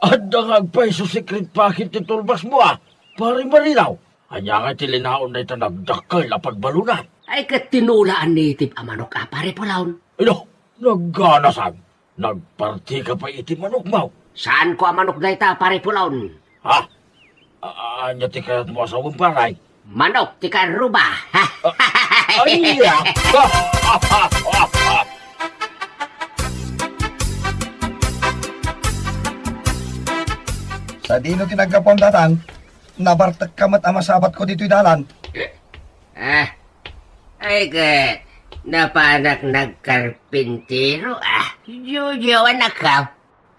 Ada nga agpaiso secret package ti toolbox mo Pare Marinaw. Anya nga tilinaon na ito nagdakal na pagbalunan. Ay katinulaan native amanok pare pulawn. Ano? Nagganasan. Nagparti ka pa iti manok mo. Saan ko amanok day ta pare pulawn? Ha? Anya ti kayat mo asawang paray. Manok ti karuba. Anya! Sa dino tinagkapon datang, nabartag kamat amasabat ko dito'y dalan. Ay ka, napanak nagkarpintero Jojo anak ka.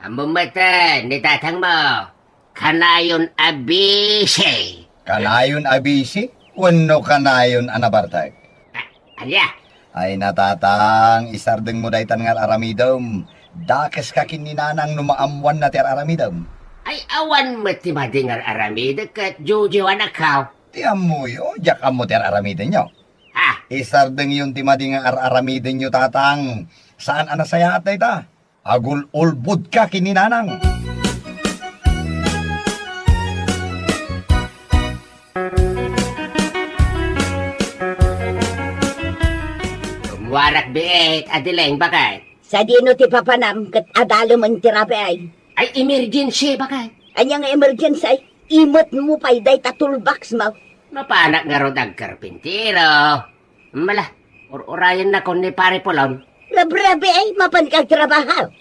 Ang mata ni tatang mo, kanayon abise. Kanayon abisi, wano kanayon anabartag. Alya, Ay natatang, isardeng mo daytan nga aramidom. Dakes ka kininanang numaamuan na ti aramidom. ay awan mo ti madingar aramid kat Jojo anak ka. Ti amuyo, jak amo ti aramidin nyo. Isardeng yung ti madinga aramidin nyo tatang. Saan anasaya atay ta? Agul ulbud ka kininanang. Warak biik, Adileng, bakit? sa dino ti papanam kat adalo man tirapi ay. Ay emergency, bakit? Anya nga emergency ay, imot mo pa'y day ta toolbox mo. Mapanak nga ro dagkarpintero. Mala, urayan na ko ni pare pulawn. Rabrabe ay mapan kag trabaho.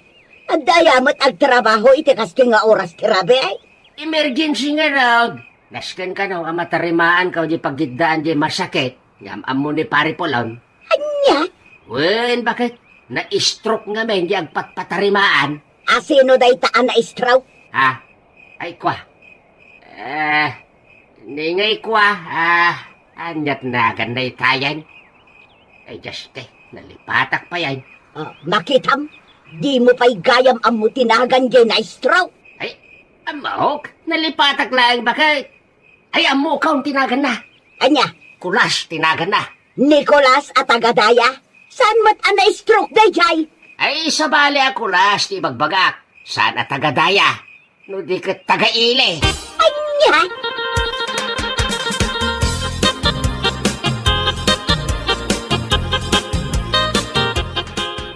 Ang dayamat ag trabaho iti kasto nga oras ti rabe ay. Emergency nga raw. Nasken ka no, ang matarimaan ka o di paggidaan di masakit. Ngam mo ni pari Polon. Anya? Wen, bakit? Na-stroke nga men, di agpatpatarimaan. Asino day taan na stroke? Ha? Ay, kwa. Hindi nga ikwa. Anyat na ganay tayan. Ay, just nalipatak pa yan. Makitam, di mo pa'y gayam ang mo tinagan dyan na stroke. Ay, amok, nalipatak lang bakit? Ay, amo ka ang tinagan na. Anya? Kulas, tinagan na. Nicolas at Agadaya? Saan mat na stroke day jay? Ay, sa bali ako kulas, di bagbagak. Saan at tagadaya? No di ka taga-ile. Anya?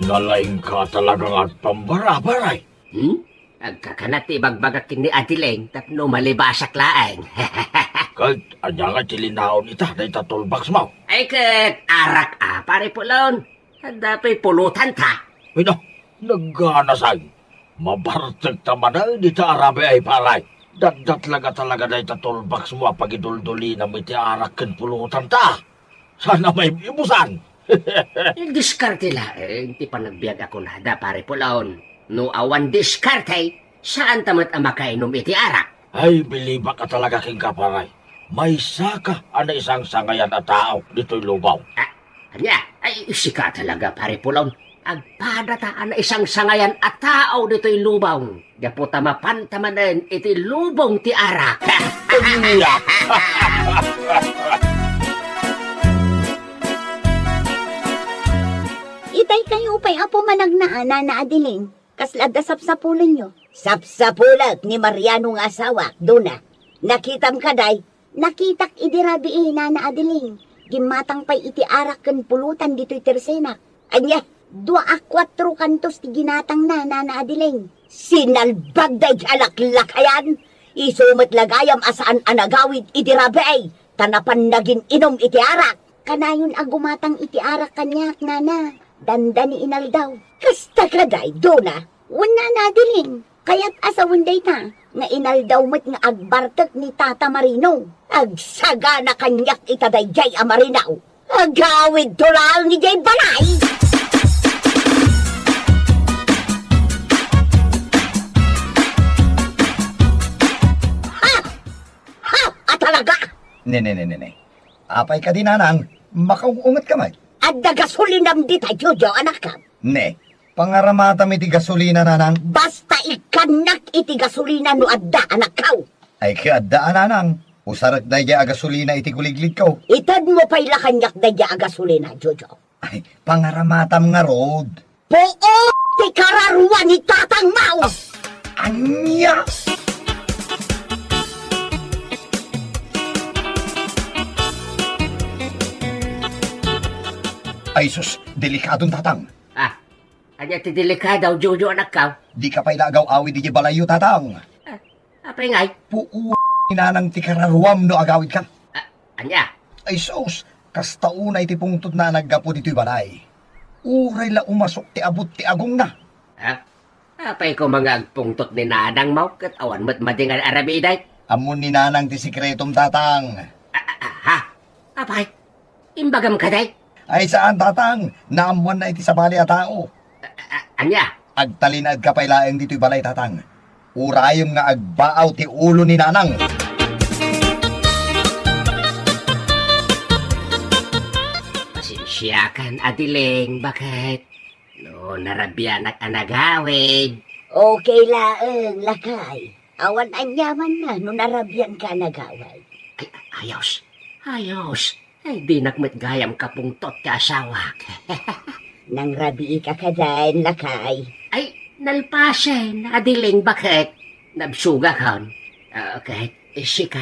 Nalaing ka talagang at pambara-baray. Agkakanat ibagbagak ni Adileng, tapno malibasak laeng. Kahit anya nga tilinaon ita na itatulbaks mo. Ay, kat arak pare Polon. Handa pa'y pulutan ta. Ay na, nagganasay. Mabartag taman na di ta arabe ay paray. Dadat laga talaga na itatulbaks mo pag idulduli na may tiarak ken pulutan ta. Sana may ibusan. Diskarte laeng, ti panagbiag ako nada pare Polon. No awan diskarte, saan tamat ang makainom iti arak? Ay, biliba ka talaga king kaparay. May saka ana isang sangayan na tao dito'y lubaw. Anya, ay sika talaga pare Polon. Agpadataan na isang sangayan at tao dito'y lubaw. Daputa mapantamanan iti lubong ti arak. Itay kayo pa'y apo managnaana na Adiling. Kaslad da sapsapulan nyo. Sapsapulat ni Mariano nga asawa, Duna. Nakitam ka day? Nakitak idirabi na Adiling. Gimatang pa'y iti arak ken pulutan dito'y tersenak. Anya? 2 a 4 kantos ti ginatang na Adiling. Sinalbag day alaklakayan. Isumat lagayam asaan anagawid idirabi ay. Tanapan naging inom iti arak. Kanayon agumatang iti arak kanyak nana. Dandani inal daw. Kasta ka day, Duna. Wala na Adiling. Kaya't asawin day ta. Nga inal daw met nga agbartek ni Tata Marino. Agsaga na kanyak itaday jay amarinaw. Agawid tulal ni jay balay. Talaga? Ne. Apay ka din, Nanang. Makaungat ka man. At dagasulinam di tayo, Jojo, anak ka. Ne, pangaramata mi ti gasolina, Nanang. Basta ikanak iti gasolina no adda, anak ka. Ay kaadaan, Nanang. Usarak na iya gasolina iti kuliglig ko. Itad mo pa'y lakanyak na iya gasolina, Jojo. Ay, pangaramatam nga road. Poo, ti kararuan ni Tatang Mau. Anya! Ay sus, delikadong tatang. Anya ti delikadaw, Jojo anak ka. Di ka pa'y lagaw awi di balayo tatang. Apay ngay? Puu inanang ti kararuam no agawid ka. Anya? Ay sus, kastauna iti pungtod na naggapo dito'y balay. Uray la umasok ti abot ti agong na. Apay ko mga agpungtot ni Nanang Mau kat awan mo't madingan arabiday. Amon ni nanang ti sikretom tatang. Apay, imbagam ka day? Ay saan tatang, naamuan na iti sabali a tao. Anya? Agtalinad ka pa'y laeng dito'y balay tatang. Urayom nga agbaaw ti ulo ni nanang. Pasensyakan, Adiling, bakit? No, narabyan at anagawin. Okay laeng, lakay. Awan anyaman na no narabyan ka nagaway. Ay, ayos. Ay, di nakmet gayam kapungtot ka asawak. Nang rabi ka kadain, lakay. Ay, nalpasen, Adiling, bakit? Nabsuga kon. Okay, isika.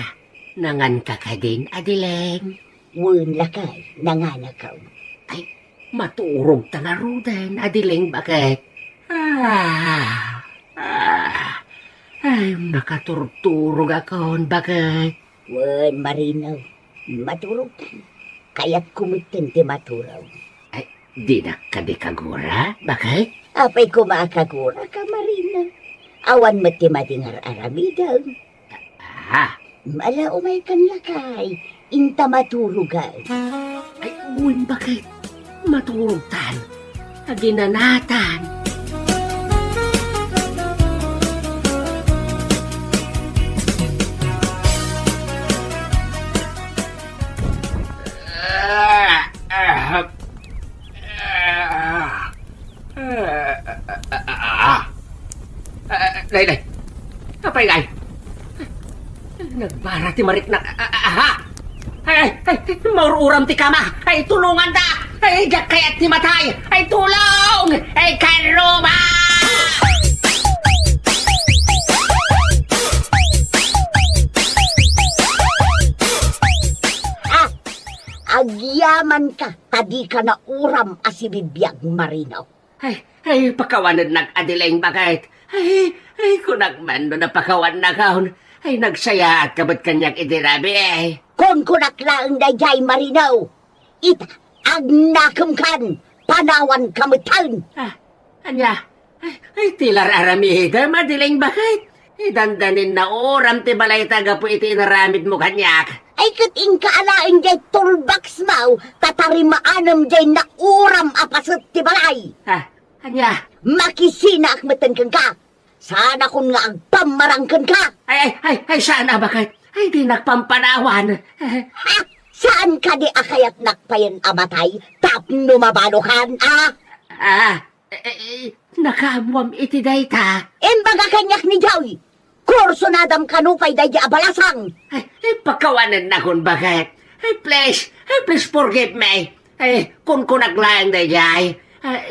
Nangan ka ka din, Adiling. Wun, lakay, nanganakaw. Ay, maturog tangarudan, Adiling, bakit? Ay, nakaturog-turog akon, bakit? Wun, Marino, maturog ka. Kaya't kumitin ti maturaw. Di na ka di kagura? Bakit? Apay kumakagura ka, Marina. Awan mati-madingar aramidaw. Ah, Mala umay kan lakay. Inta maturugan. ay uwin bakit? Matulog tan. Aginanatan. Day. Apay ngay? Nagbara ti marik na... Ay, maururam ti kama. Ay, tulungan da. Ay, jak kayat ti matay. Ay, tulong. Ay, karuma. Agyaman ka, tadi ka na uram asibibiyag marinaw. Ay, pakawanan nag-adiling bakit? Ay, kunagman no na pakawan na kaon. Ay, nagsaya at kabat kanyang idirabi eh. Kung kunaklaan na jay marinaw, ita, agnakam kan, panawan kamutan. Anya, ay, tilar aramida, madiling bakit? Idandanin na oram ti balay taga po iti inaramid mo kanyak. Ay kating kaalain jay tulbaks mau, tatarimaanam jay na uram apasot ti balay. Anya? Makisina akmatan kan ka. Sana kun nga agpamarangkan ka. Ay, sana bakit? Ay, di nagpampanawan. Saan ka di akayat nakpayan amatay? Tapno mabalokan, Nakamuam iti dayta. Embaga kanyak ni Joy. Kurso nadam kanupay dahi abalasang. Ay, pagkawanan na kun bakit? Ay, please forgive me. Ay, kung naglayang dahi,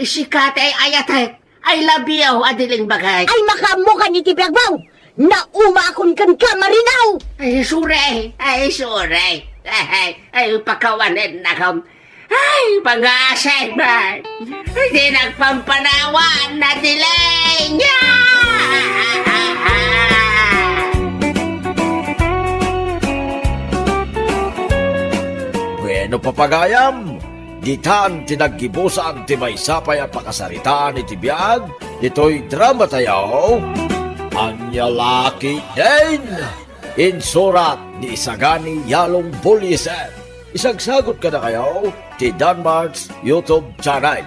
sikat ay ayatay. I love you, adiling bakit? Ay makamuka ni Tibiyagbaw. Naumakon kan ka marinaw. Ay, sure. Ay, pagkawanan na kun. Ay, pangasay ba? Hindi nagpampanawan na diling! Bueno papagayam, ditan tinaggibusan ti may sapay at pakasaritaan iti biyag, dito'y drama tayo, Anya Laki Din, insurat ni Isagani Yalong Buliesen. Isagsagot ka na kayo ti Danmarks YouTube channel.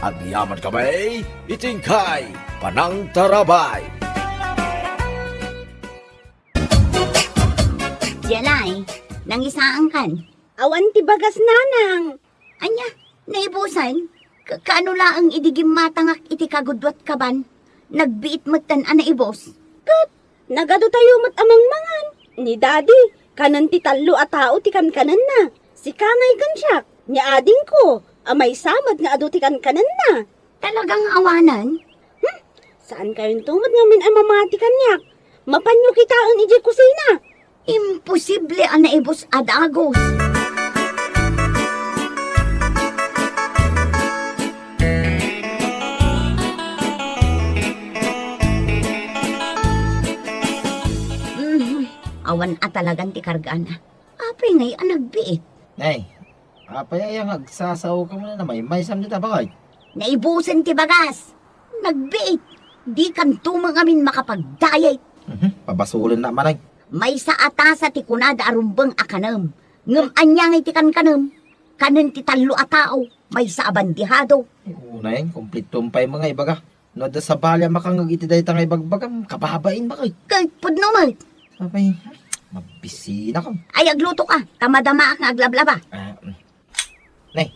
Ang yaman kami, itingkay Panang Tarabay. Jelay, nangisaan kan. Awan ti bagas nanang. Anya, naibusan. Kaano laang idigim matangak iti kagudwat kaban. Nagbiit matan ana ibos. Kat, nagado tayo mat amang mangan. Ni daddy, kanan ti talo at tao ti kanan na. Si kangay kan siya, niya ading ko, amay samad nga ado ti kanan na. Talagang awanan? Saan kayong tungod ngamin ay mamati kanyak? Mapanyo kitaan iji kusina. Imposible ang naibos adagos. Awan at talagang ti kargaan. Apay ngay ang nagbiit. Nay, apay ay agsasaw ka muna na may sam dita bakay. Naibusan ti bagas. Nagbiit. Di kan tumang amin makapagdayay. Pabasulin na manay. May sa atasa ti kunada arumbang akanam. Ngam anyang iti kanem. Kanen ti talo a tao. May sa abandihado. Unay, complete tumpay mga ibaga. No da sa balya makangag iti dayta nga ibagbagam, kababain bakay. Kay pudnumal. Apay, mabisina ka. Ay agluto ka. Tamadama ang aglablaba. Nay,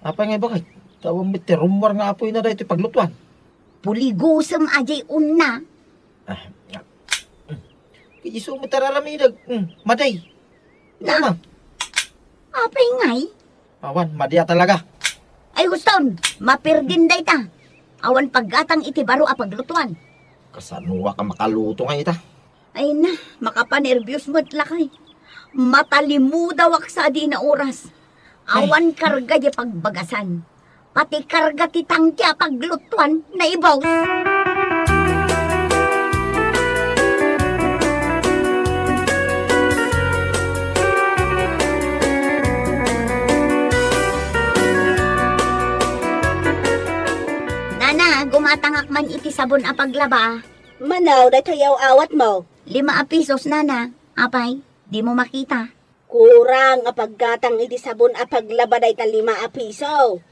apay nga bakay. Tawang miti rumwar nga apoy na dahito paglutuan. Puligusam ajay unna. Iso mo tararamidag. Maday. Na. Apay ngay. Awan, madya talaga. Ay guston, mapirdin day ta. Awan paggatang iti baro a paglutuan. Kasanuwa ka makaluto nga ita. Ay na, makapanervyos mo't lakay. Matalimudawak sa di na oras. Awan karga di pagbagasan. Pati karga ti tangkya paglutuan na ibaw. matangak man iti sabon a paglaba. Manaw, day kayaw awat mo. 5 pesos nana. Apay, di mo makita. Kurang a paggatang iti sabon a paglaba day ta 5 piso.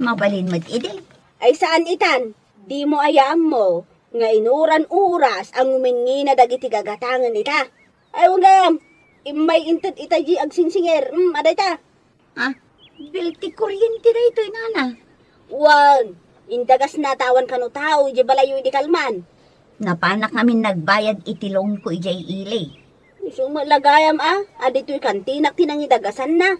Mabalin mo iti. Ay saan itan? Di mo ayaan mo. Nga inuran oras ang umingi na dagiti gagatangan ita. Ay wagam, imay inted itaji ag sinsinger. Aday ta. Ah, bilti kuryente na ito, nana. Wan, indagas natawan kanu tao, ije balayo di kalman. Napanak namin nagbayad itilong ko ijay ilay. Sumalagayam adito'y kantinak tinangidagasan na.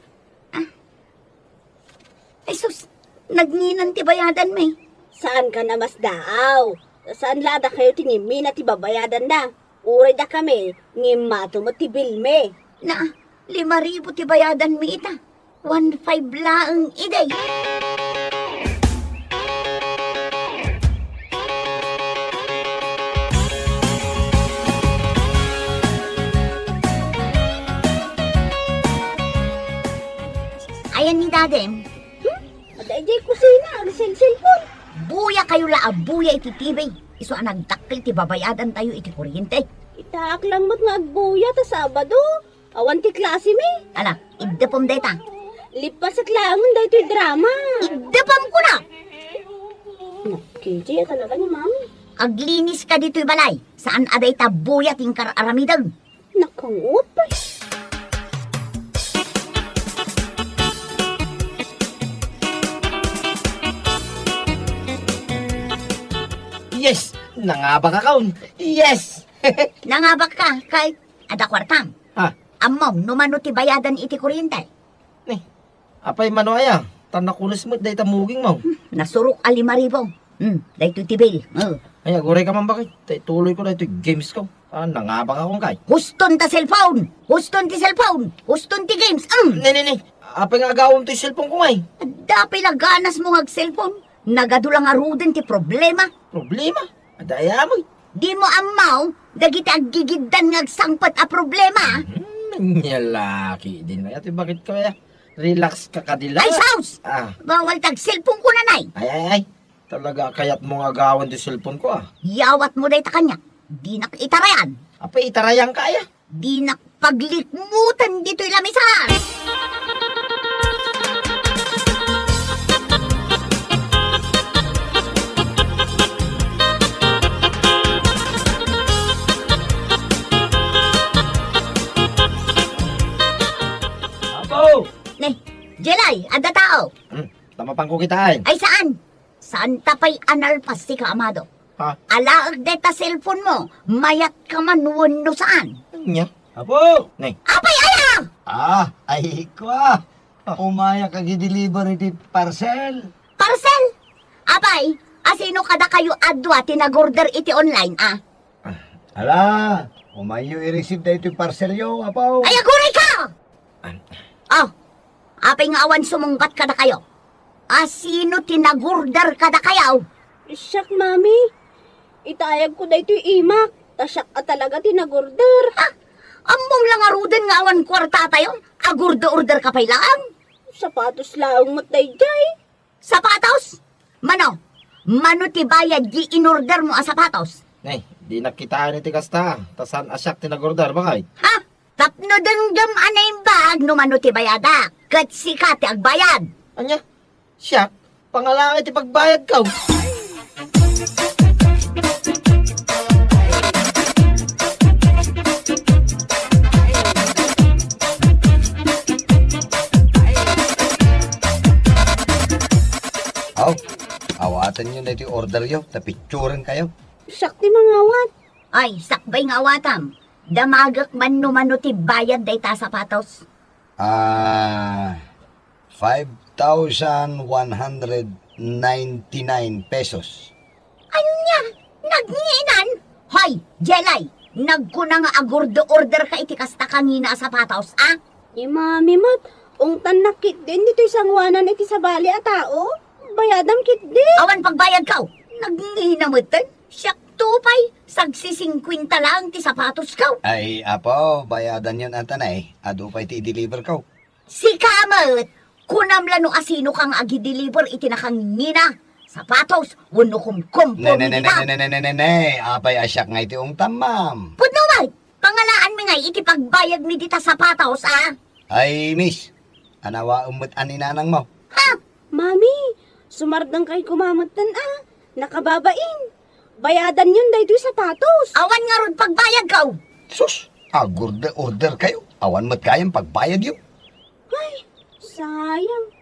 Ay sus, nagninan ti bayadan may. Saan ka na mas daaw? Saan lada kayo tinimi na tibabayadan na? Uray da kami, ngimato mo tibilme. Na, 5,000 ti bayadan mi ita. 1,500 laang iday. Ayan ni dadem. Aday jay kusina, ang cellphone. Buya kayo la, buya iti tibay. Iso ang nagdakil ti babayadan tayo iti kuryente. Itaak lang mo't nga agbuya ta Sabado. Awan ti klase mi. Ala, idapom deta. Lipas at langon da ito'y drama. Idapom ko na. Kiji, talaga ni mami. Aglinis ka dito'y balay. Saan aday ta buya tingkar aramidag. Nakangot pa. Yes! Nangaba ka kaun! Yes! Nangabak ka kay ada kwartang. Ha? Amom, numano ti bayadan iti kuryente. Apay mano aya? Tanakulis mo, day tamuging mo. Nasurok a 5,000. Dahito ti bill. Ay, aguray ka man bakit? Tuloy ko na ito games ko. Nangaba ka kung kay. Huston ta cellphone! Huston ti cellphone! Huston ti games! Ni. Apay nga agawam to yung cellphone ko ngay. Dapay ganas mo ngag cellphone. Nagadulang aruden ti problema. Problema? Adaya mo. Di mo amaw, dagiti aggigiddan ngag sangpat a problema. Nyalaki din na. Ito bakit ko ya? Relax ka kadila. Ay, Saus! Ah. Bawal tag cellphone ko nanay. Ay. Talaga kaya't mo nga gawan yung cellphone ko Yawat mo day ta kanya. Di nak itarayan. Apay itarayang kaya. Di nak paglikmutan dito'y lamisan. Apo! Jelay, ada tao. Tama pang kukitaan. Ay saan? Saan tapay analpas si ka, amado? Ha? Alaag deta cellphone mo, mayat ka man no saan? Nya? Apo! Nay. Apay ala! Ay ko Umaya kag-deliver iti parcel. Parcel? Apay, asino kada kayo adwa tinagorder iti online, Ala, umayo i-receive na ito parcel yo, apaw. Ay, aguray ka! Apay nga awan sumungkat kada kayo. Asino tinagorder kada kayo? Siyak, mami. Itayag ko da ito'y imak. Tasyak talaga tinagorder. Among lang aruden nga awan kwarta tayo. Agurdo-order ka pa'y lang. Sapatos lang mo't dayjay. Sapatos? Mano ti bayad di in-order mo a sapatos? Nay, di nakitaan iti kasta. Tasan asyak tinagordar bakay. Ha? Tapno denggam anay bag no mano ti bayada. Kat sikati agbayad. Anya? Siyak? Pangalangit iti pagbayad ka. Awatan nyo na ito order yo, tapicturan kayo. Siyak ti mangawat. Ay, sakbay nga awatam. Damagak man no mano ti bayad day ta sapatos. 5,199 pesos. Anya? Nagnginan? Hoy, Jelay! Nagkuna nga agurdo-order ka iti kasta kangina a sapatos, Mami mo't, ungtan nakit din dito'y sangwanan iti sabali a tao. Bayadam kit din. Awan pagbayad ka, nagnginamatan. Siyak tupay, sagsi 50 lang ti sapatos ka. Ay, apo, bayadan yun antanay. Ado pa iti i-deliver ko. Si Kamat, kunam lano asino kang agi-deliver iti nakangina. Sapatos, wano kumkum po Apay asyak nga iti ong tamam. Pudno may, pangalaan mi nga iti pagbayag mi dita sapatos, ah. Ay, miss. Anawa umot aninanang mo. Ha? Mami, sumardang kay kumamatan nakababain. Bayadan yun dahil yung sapatos. Awan nga ron pagbayag ka. Sus, order kayo. Awan mo't kayang pagbayad yun. Ay, sayang.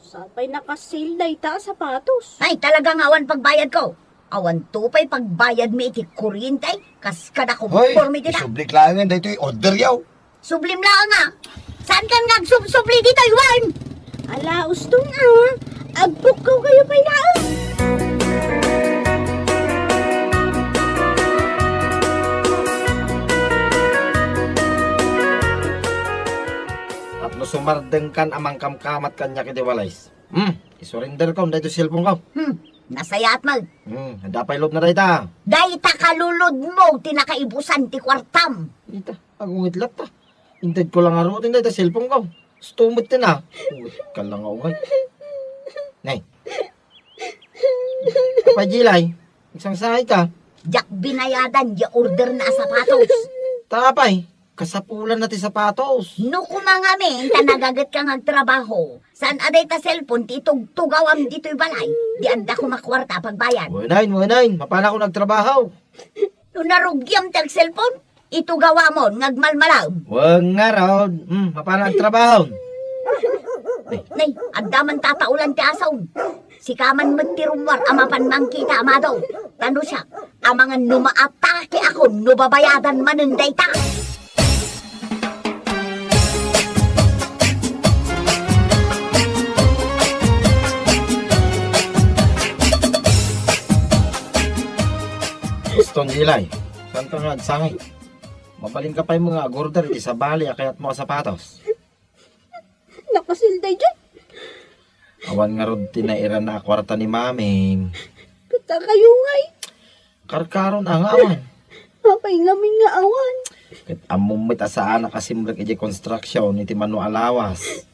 Sapay nakasil dahil ta sapatos. Ay, talagang awan pagbayad ko. Awan tupay pagbayad mi iti kuryente, kas kada Hoy, kumpormi dita. isublik lang yan. Dito order yaw. Sublim lang nga. Saan kan nagsubli dito, Iwan? Ala, ustong Agpok ko kayo pa'y laan. Tapno sumardeng kan amang kamkamat kanya kidiwalays. Isurrender ko, dahito cellphone ko. Nasayat mag. Dapay load na dayta. Dahita kalulod mo, tinakaibusan ti kwartam. Ita, agungit lap ta. Intad ko lang arutin dahito cellphone ko. Stumot din ah. Ka lang ako ngay. Nay. Apa Jilay? Isang sahay ka. Jak binayadan, ya order na sapatos. Tapay, kasapulan natin sapatos. No kumangami, tanagagat kang agtrabaho. Saan aday ta cellphone, titugtugawam dito'y balay. Di anda ko makwarta pagbayad. Muinain. Mapana ako nagtrabaho. No narugyam tag cellphone, itugawa mo, ngagmalmalaw. Wag nga raw. Mapana nagtrabaho. Nay, agdaman tataulan ti asaw. Si kaman magtirumwar, amapan mangkita amado. Tano siya, amangan numaatake ako, nubabayadan manunday ta. Gustong Jilay, saan ka nga nagsangay? Mabalin ka pa yung mga agorder, iti sa bali, kayat mo sapatos. Nakasil dahil dyan. Awan nga ron tinairan na kwarta ni mami. Kata kayo ngay. Karkaron ang awan. Papay ngamin nga awan. Kat amumit asaan na kasimrek iti construction, iti manu alawas.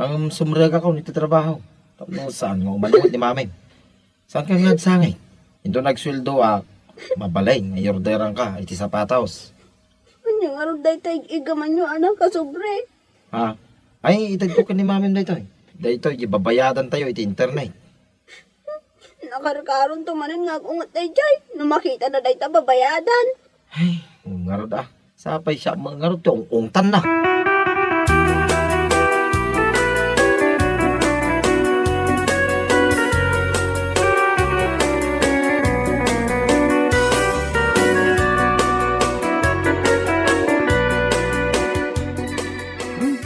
Ang sumrega ko, iti trabaho. Tapos saan nga umanuot ni mami. Saan ka nga nagsangay? Ito nagsweldo mabalay, ngayorderan ka, iti sapatos. Ano nga rin dahil tayo igaman nyo anak kasobre. Ha? Ay, itag ko ka ni mami dito. Dito, babayadan tayo, iti internet. Nakarkaron tumanin nga kungat dahil dyan. Nung makita na dahil ta babayadan. Ay, ngarod Sapay siya, mga ngarod, yung ungtan na.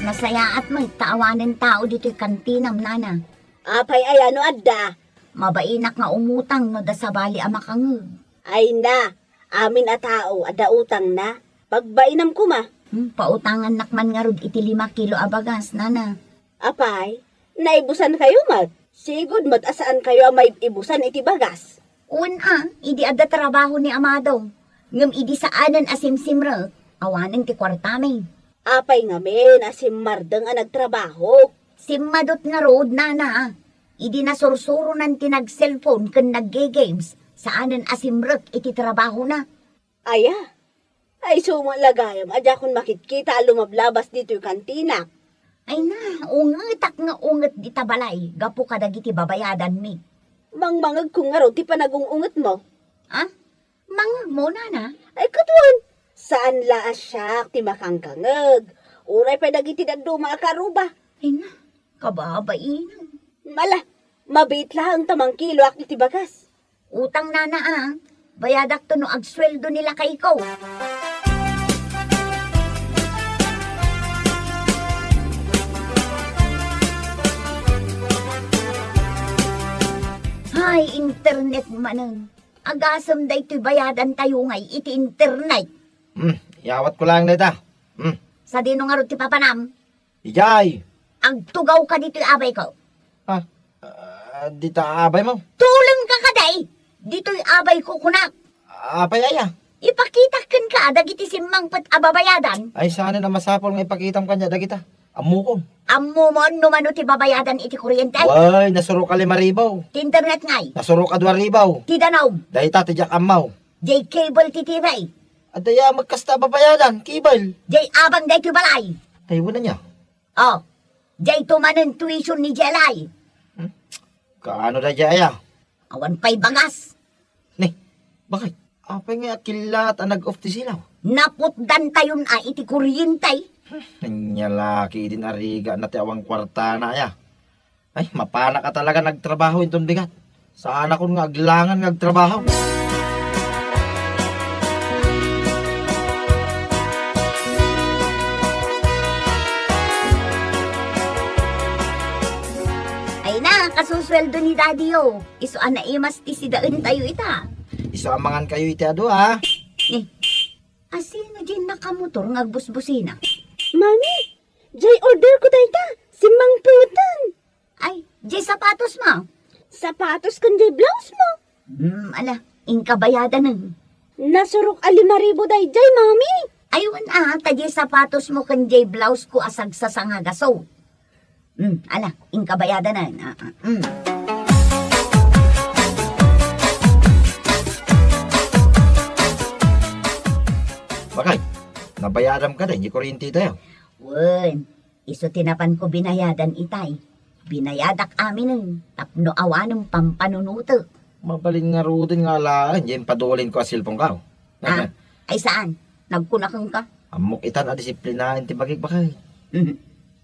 Nasaya at magtaawanan tao dito'y kantinam nana. Apay ay ano adda. Mabainak nga umutang no da sa bali amakang. Ay na, amin a tao, ada utang na. Pagbainam ko ma. Pautangan nakman nga rod iti 5 kilo abagas, nana. Apay, naibusan kayo mat. Sigod mat asaan kayo may ibusan iti bagas. Idi adda trabaho ni Amado. Ngam idi saanan asimsimra, awanan ti kwartami. Apay ngamin, asim mardeng ang nagtrabaho. Simmadot nga rod, nana. Idi nasursuro ng tinag-cellphone kan nagge-games. Saanan asimrek iti trabaho na. Aya, ay sumalagayam. Adya kung makikita lumablabas dito yung kantina. Ay na, ungetak nga unget di tabalay. Gapo kadag iti babayadan mi. Mangmangag kung nga ro, ti panagungungat mo. Ha? Mangag mo, nana? Ay katuan, saan la asyak ti makangkangag? Uray pa dagiti dagduma akaruba. Ay na, kababain. Mala, mabit lang tamang kilo ak iti bagas. Utang nana bayadak to no agsweldo nila kay ikaw. Hay, internet manan. Agasam da ito'y bayadan tayo ngay, iti internet. Iawat ko lang dita. Sa dino nga ro ti papanam, Ijay! agtugaw ka dito'y abay ko. Ha? Dita abay mo? Tulong ka kaday, dito'y abay ko kunak. Apay aya. Ipakita kan ka, dagiti simang pat ababayadan. Ay, sana na masapol nga ipakitam kanya, dagita. Amo ko. Ammo mo numano ti babayadan iti kuryente. Way, nasuro ka 5,000. Ti internet ngay. Nasuro ka 2,000. Ti danaw. Dahil tati jak amaw. Jay cable ti TV. At daya magkasta babayadan, kibal. Jay abang day ti balay. Ay, wala niya. Oh. Jay tumanen tuition ni Jelay. Kaano na jaya? Awan pa'y bagas. Ni, bakit? Apa nga kilat ang nag-off ti silaw? Naputdan tayon iti kuryente. Anya laki din ariga na ti awang kwarta na ya. Ay, mapana ka talaga nagtrabaho itong bigat. Sana kung nga aglangan nagtrabaho. Ay na, kasusweldo ni Daddy yo. Iso ana imas ti sidaan tayo ita. Isamangan kayo iti ado ha. Asino din nakamotor nga busbusina? Mami, jay order ko dayta. Si Mang Putan. Ay, jay sapatos mo. Sapatos kan jay blouse mo. Ala, ingkabayadan ng. Nasurok 5,000 dayjay, mami. Aywan jay sapatos mo kan jay blouse ko asag sa sangagaso. Ala, ingkabayadan na. Bakit? Nabayaran ka din, di kuryente tayo. Wen, iso tinapan ko binayadan itay. Binayadak amin ng tapno awanong pampanunuto. Mabalin nga rudin nga laan, yung padulin ko asilpong ka. Ay saan? Nagkunakang ka? Amok itan na disiplinahin ti bagay bakay.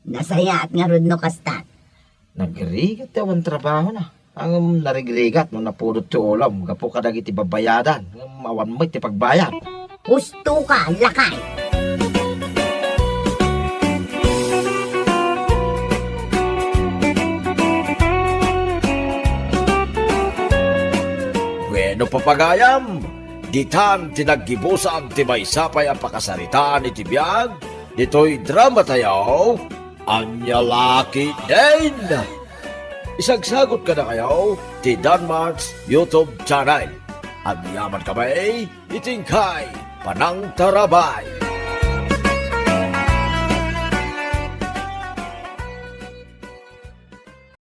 Nasaya at nga rod no kastat. Nagrigat yawan trabaho na. Ang narigrigat no napulot ti ulam, gapo ka dagiti babayadan. Awan mo iti pagbayad. Husto ka, lakay! Bueno papagayam, ditan tinaggibusan ti maysapay ang pakasaritaan iti biyag, dito'y drama tayo, Anya Laki din. Isagsagot ka na kayo, ti Danmarks YouTube channel. At yaman kami, itingkay, Panang Tarabay.